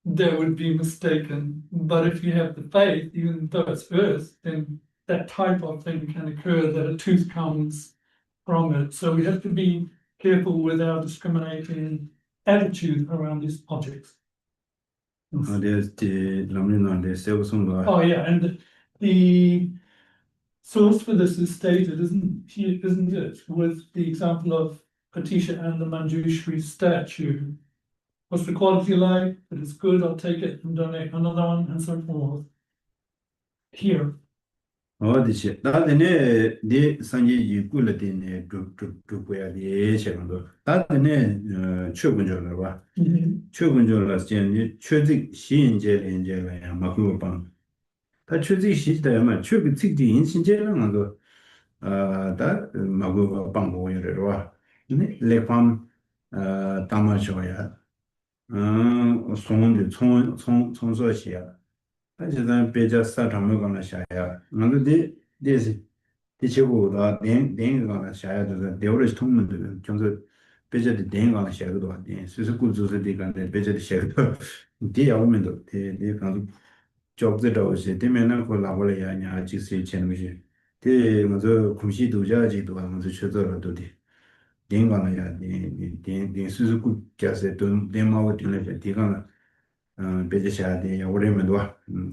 that would be mistaken. But if you have the faith, even though it's earth, then that type of thing can occur, that a tooth comes from it. So we have to be careful with our discriminating attitude around these objects. There's the Lamrim on the Silver Oh yeah, and the source for this is stated, isn't it, with the example of Patisha and the Manjushri statue. What's the quality like? If it's good, I'll take it and donate another one, and so forth. Here. 어디지? 나한테 네 상지 유구를 되네 두고야 돼 제가도 나한테 최근적으로 봐 최근적으로 이제 최직 시인제인제야 막고 봐. 다 최직 시대에만 최근 특지 인신제라는 거 다 막고 방법이래 봐. 네 레팜 담아줘야 송원도 총소시야. 하지만 배자 사람을 거나 샤야. 근데 대체고 다 대행거나 샤야도 대우를 통문들 경서 배제도 대행하는 시작도 왔대. 수수 구조서 되간데 배제도 시작도 대야오면도 대 강도 접대도 시 되면은 그 라벌이야 지시 채널이 대 먼저 kum시 도자지도 먼저 쳐들어도 돼. 대행하는 대 수수 구자세 돈 대마고 되는 대강 배제셔야 돼. 오래면도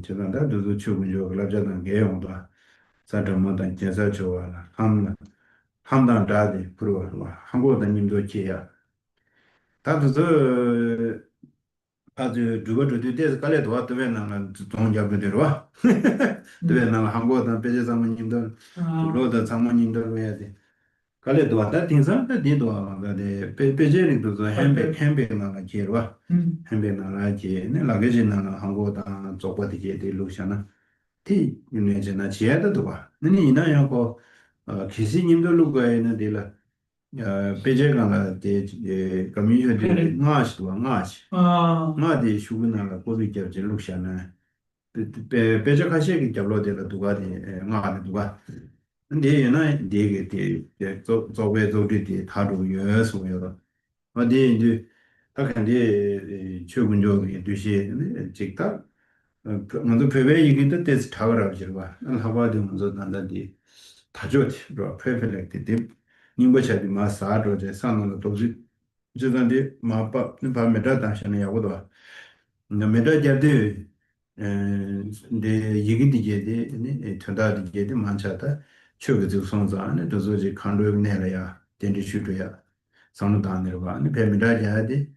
저런다 도도 추군jo 라자는 개용도 사람마다 제사 좋아라. 함당 다디 프로 한국어 님도 제야. 다도 아주 누가도 뒤에서 깔려도 왔다 왜나는 동작들로 와. 왜나는 한국어 배제 사모님들 로다 사모님들 해야 돼. 깔려도 왔다 띵상다 뒤도 와가데 배제리도 햄베 나가 제로 와. 햄베 나가 제네 라게지 나가 한국어 쪽바디 제들 루샤나. 티 유네제나 지야다도 봐. 너니 이나야고 기시님들로 가에는 데라 배제가나 데 커뮤니티 나시도 나시. 나디 슈구나가 고비죠 룩샤나. 배제가시기 잡로데라 두가디 나가 두가. 근데 얘나 되게 데 조베조디 다루 여소요. 어디 이제 딱 근데 최근적인 도시 직다 먼저 배배 얘기도 때스 타거라 저거 하바도 먼저 난다디 다죠지 로 페펠렉트 딥 님버차디 마사로제 산노 도지 저간데 마파 밤에다 다시네 야고도 나메다 잡데 데 얘기디 제데 네 전다디 제데 만차다 추거지 손자네 도저지 칸로에 내려야 된지 슈도야 산노다네로 네 배메다 자디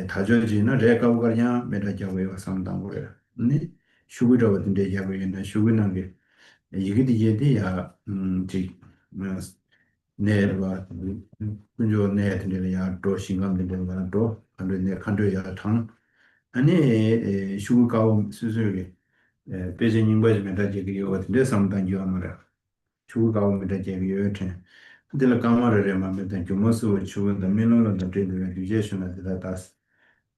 다져지나 레카우가냐 메다자웨와 상당고요. 네 슈구로 같은데 야고이나 슈구난 게 이게 이제야 지 네르와 군조 네트네야 도 싱감데가 도 안데 칸도야 탕 아니 슈구가오 수수게 베제닝 버즈메다 제기요 같은데 상당히요 아마라 슈구가오 메다 제기요 테 근데 까마르레 마메다 주모스 슈구다 메노노다 데르 디제션나 데다타스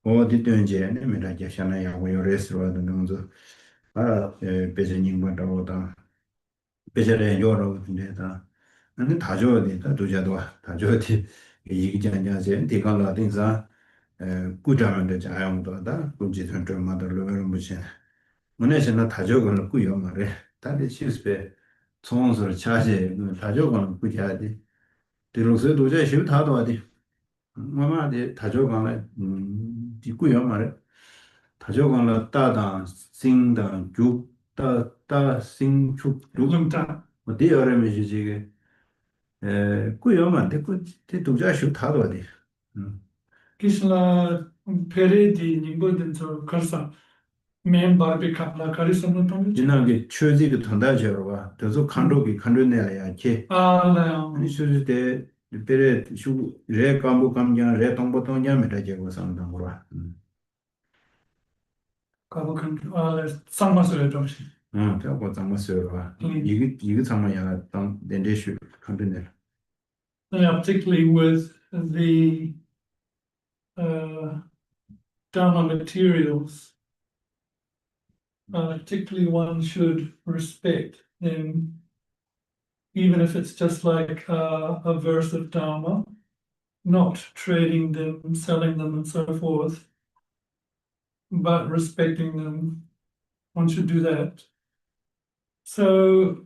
어디든지 내가 계시나요? 왜 레스토랑도 너무 배전인 거다. 배전에 여러 군데다. 근데 다 줘야 된다. 도자도 다 줘야 돼. 이게 아니야지. 대강라 등사 꾸자면데 자용도다. 군지 전전마다 로를 무시. 문에서는 다 줘거는 꾸요 말에. 다들 실습에 총선을 차지 다 줘거는 꾸야 돼. 들어서 도자 쉬고 다 도와 돼. 뭐마데 다 줘거는 있고요 말에. 다저간라 따당 싱당 죽따따 싱축 Lungta. 어디 어려면이 지게 꾸요만 됐고 대도자쇼 다도 어디 Kisla peredi nimboden so karsa. Men barbe kapla karisam no 지난게 추지가 통다져로 봐 더서 칸로기 칸로네야 게 Ah, 아니 수지대 베레 슈 레kambu kamjan 레 동보동냐 메다제고 상당으로 kabukan, sanmasure doshi. 저거 잠깐만요 봐 이게 정말야 당 덴데슈 칸로네 Particularly with the Dharma materials, particularly one should respect them, even if it's just like a verse of Dharma, not trading them, selling them, and so forth, but respecting them. One should do that. So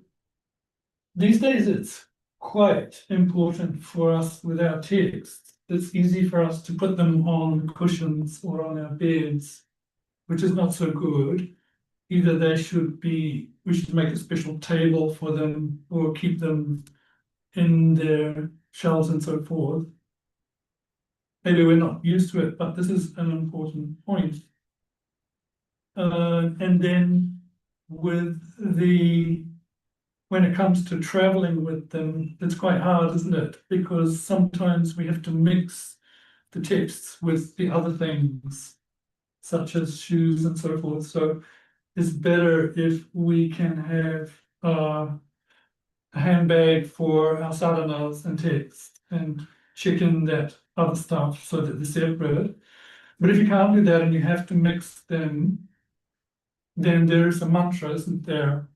these days it's quite important for us with our texts. It's easy for us to put them on cushions or on our beds, which is not so good. Either we should make a special table for them or keep them in their shelves and so forth. Maybe we're not used to it, but this is an important point. And then when it comes to traveling with them, it's quite hard, isn't it? Because sometimes we have to mix the texts with the other things, such as shoes and so forth. So it's better if we can have a handbag for our sadhanas and texts and check in that other stuff so that they're separate. But if you can't do that and you have to mix them, then there's a mantra, isn't there?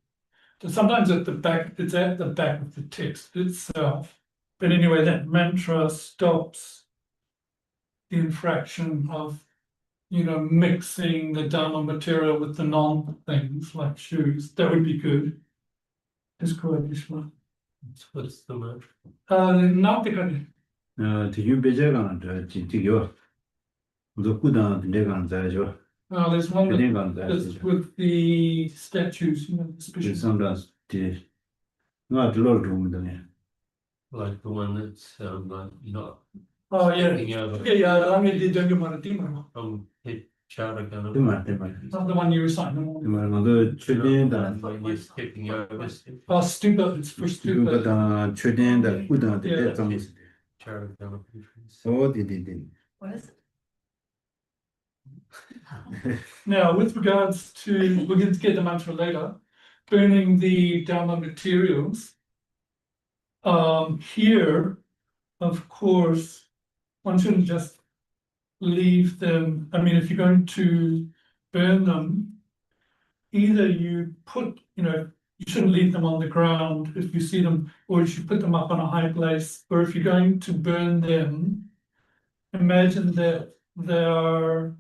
So sometimes it's at the back of the text itself. But anyway, that mantra stops the infraction of, mixing the Dharma material with the non-things like shoes. That would be good. Is correct, Ishma. What's the word? Now they got 대중 배제가 지지요. 무조건 내가 자죠. there's one 대대가 that's 자죠. with the statues, the special. sometimes the not a lot of room there. Like the one that's like not Oh yeah, taking over yeah. I mean, the Jangamara from hit chowder kind of. not the one you recite. No. 그 최대한 When you're skipping over Stupa, it's for stupa. 그거다 최대한 꾸다 Yeah. 대장 chowder kind of countries. 어디디디. What is it? Now, with regards to, we're going to get the mantra later, burning the Dharma materials. Here, of course, one shouldn't just leave them. I mean, if you're going to burn them, either you put, you shouldn't leave them on the ground if you see them, or you should put them up on a high place, or if you're going to burn them, imagine that they are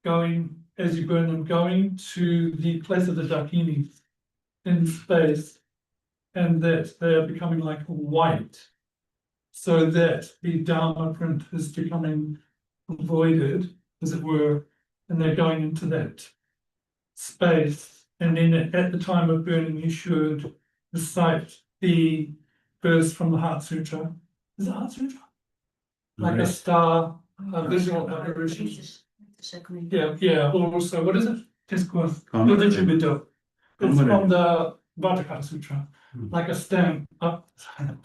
going, as you burn them, going to the place of the Dakini in space, and that they are becoming like white, so that the Dharma print is becoming voided, as it were, and they're going into that space. And then at the time of burning, you should recite the verse from the Heart Sutra. Is it Heart Sutra? Like a star, a visual apparition. Yeah. Also, what is it? It's from the Vajrayana Sutra, like a stamp, a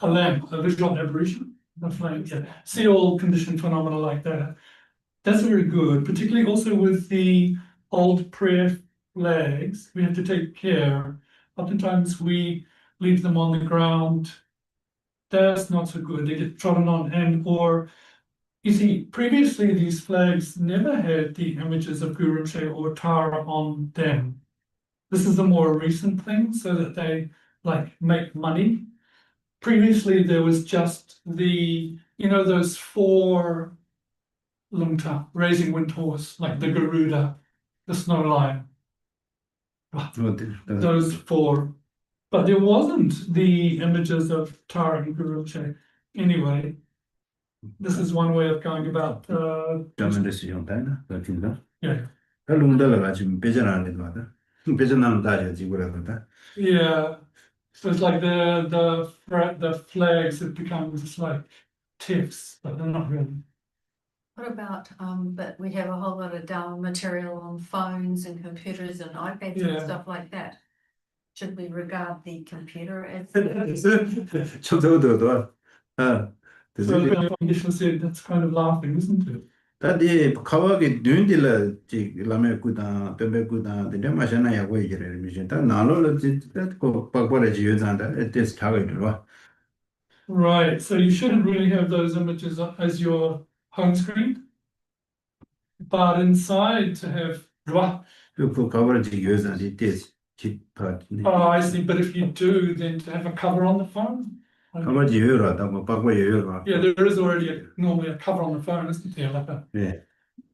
lamp, a visual apparition, the flame. Yeah. See all conditioned phenomena like that. That's very good, particularly also with the old prayer flags. We have to take care. Oftentimes we leave them on the ground. That's not so good. They get trodden on, and or you see, previously these flags never had the images of Guru or Tara on them. This is a more recent thing, so that they like make money. Previously, there was just the, those 4 lungta, raising wind horse, like the Garuda, the snow lion. Those 4. But there wasn't the images of Tara and Guru. Anyway, this is one way of going about yeah. Yeah. So it's like the flags have become just like tips, but they're not really. What about, but we have a whole lot of Dharma material on phones and computers and iPads and Yeah. stuff like that. Should we regard the computer as? So the condition said that's kind of laughing, isn't it? 다디 카와게 듄딜라 지 라메 꾸다 뱀베 꾸다 데데 마샤나 야고 이게레 미신 다 나로로 지고 박바레 지여잔다 에테스 타게 들어. Right, so you shouldn't really have those images as your home screen. But inside to have 그 카바레 지여잔다 에테스 기파. oh, I see, but if you do, then to have a cover on the phone. 카바 지여라다 뭐 박바 여여가. Yeah, there is already normally a cover on the phone, isn't there? Like a 네.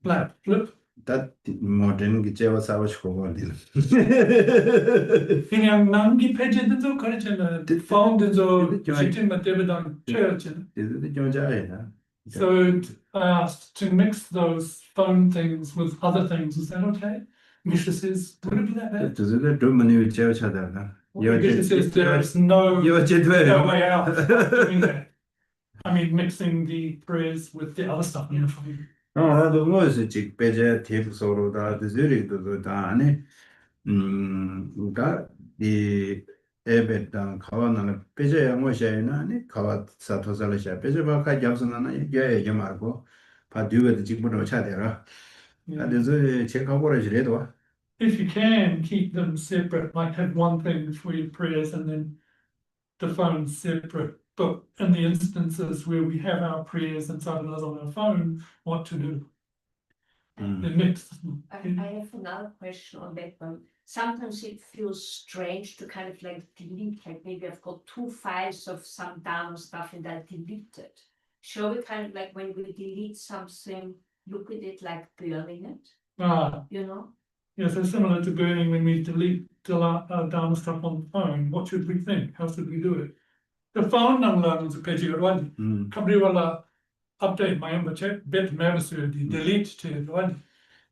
black flip. 다 모든 게 제가 사고 싶고 거든. 그냥 남기 페이지도 가르치는 폰도 지금 때문에 쳐야지. 좀 잘해라. So I asked to mix those phone things with other things. Is that okay? Misha says, would it be that bad? 저도 좀 많이 제가 찾아라. Misha says there is no 여제도에 way out of doing that. I mean, mixing the prayers with the other stuff in the phone. 나도 뭐지 직 배제 테이프 서로다 드즈리도 다 안에 그러니까 이 에베당 가와나는 배제야 뭐셔야나 아니 가와 사토살샤 배제 바카 잡선하나 얘기 말고 바디오에도 직분으로 차대라. 그래서 제가 버려지래도 If you can keep them separate, like have one thing for your prayers and then the phone separate. But in the instances where we have our prayers inside of us on our phone, what to do? The mix. I have another question on that one. Sometimes it feels strange to kind of like delete, like maybe I've got 2 files of some Dharma stuff and I delete it. shall we kind of like when we delete something, look at it like burning it, Ah, you know? yeah, so similar to burning when we delete down stuff on the phone, what should we think? How should we do it? The phone number is a page one. Company will update my number check, bet members delete to one.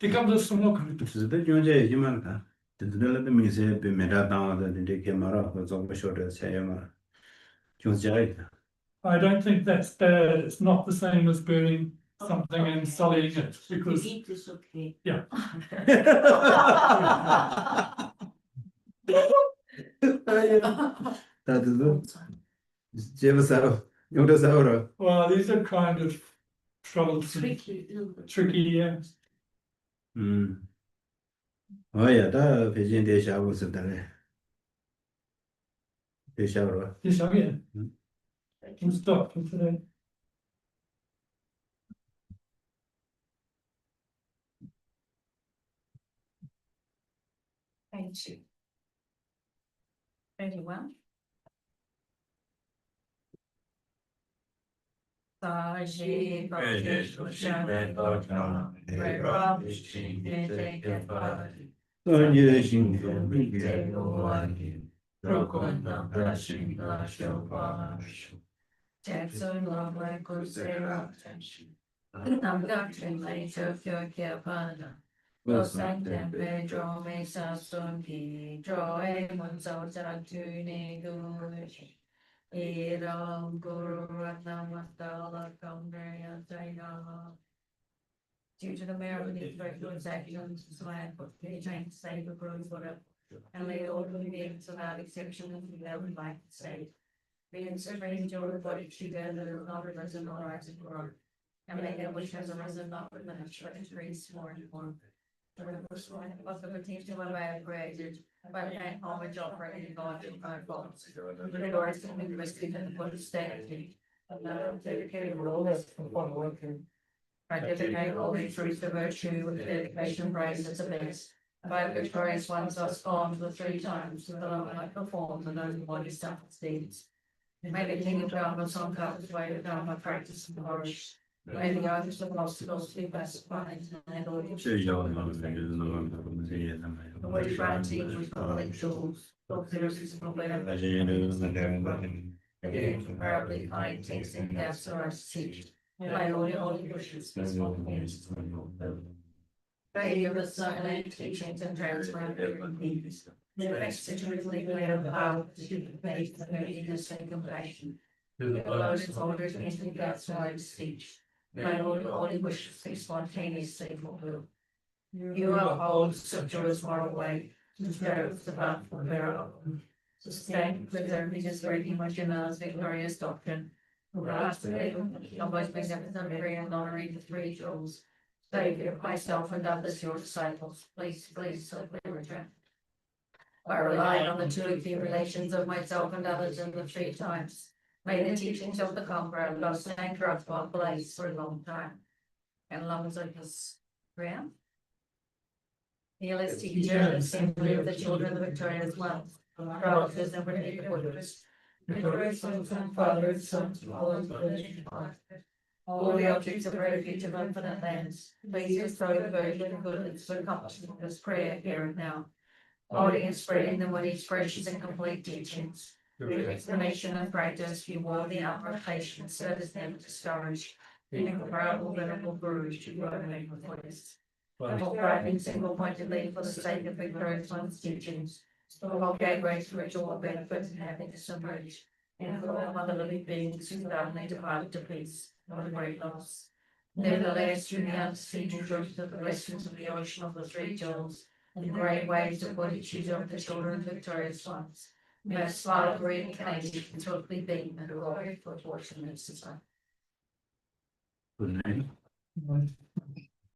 They come to some local. 그래서 요새 이만다. 들들을 미세 베메라 다운데 되게 말아 그래서 쇼트 세야마. 조자이다. I don't think that's bad. It's not the same as burning something and sullying it because Delete is okay. yeah. 다들 제버사로 요도사로. Well, these are kind of troublesome, tricky, yeah. 어야 다 베진 대샤고 쓰다래. 대샤로. Yes, I'm here. We'll stop for today. Thank you. 31. Saji Jackson love like Coursera. I'm doctrine later of your Capana. Los Sanctum Pedro Mesa Sunki, Joy, Monso Tuni Gush. Iram Guru Ratnamatala Kambraya Jaina. Due to the merit of these regular actions, Swag, Page, Save the Bruce, whatever. And lay all the beings without exception and we never like to say. Being so range or the body together, not a resin or as it were. And make it which has a resin not with an trees more and more. The first one was the team to what I had created, but I homage operating God in my faults. The doors to be risky and what is standing. And dedicated role as one worker. I dedicate all these truths to virtue with dedication, praise, and submits. By victorious ones are spawned the 3 times, so that I might perform the known body stuff deeds. May the king of Dharma some comes way to Dharma practice and flourish. May the artist of obstacles be pacified and all the way granting with public tools, auxiliaries of incomparably kind takes in depths or as teach. May all your holy wishes be spoken. Failure of silent teachings and transparent peace. The exceedingly clear power to faith and holiness and compassion. The Lord's orders into God's wide speech. My Lord, all he wishes be spontaneously fulfilled. You uphold sumptuous moral way, to show the path for bearer. Sustain, preserve, his great Imagina's victorious doctrine. Who last of most magnificent prayer and honoring the 3 jewels. Savior, myself and others, your disciples, please, so return. I rely on the 2 accumulations of myself and others in the 3 times. May the teachings of the Conqueror lost and trust one place for a long time. And long as I was around. Fearless teacher, assembly of the children of Victoria's wealth. Promises and predicted orders. Victorious sons and fathers, sons, all the objects of refuge of infinite lands. Please bestow the virgin goodness for accomplishment of this prayer here and now. Holding and spreading them with each precious and complete teachings. Through explanation and practice, you wore the outward patience that is never discouraged. The incomparable venerable Guru to grow and request. Double thriving single pointedly for the sake of Victoria's one's teachings. The whole gateways for which all benefit and happiness emerge. And for all other living beings who suddenly departed to peace, not a great loss. Nevertheless, through the unseen truth of the lessons of the ocean of the 3 jewels, and the great waves of fortitude of the children of Victoria's ones, may a smile of reincarnation totally beam and glory for fortune and society. Good night.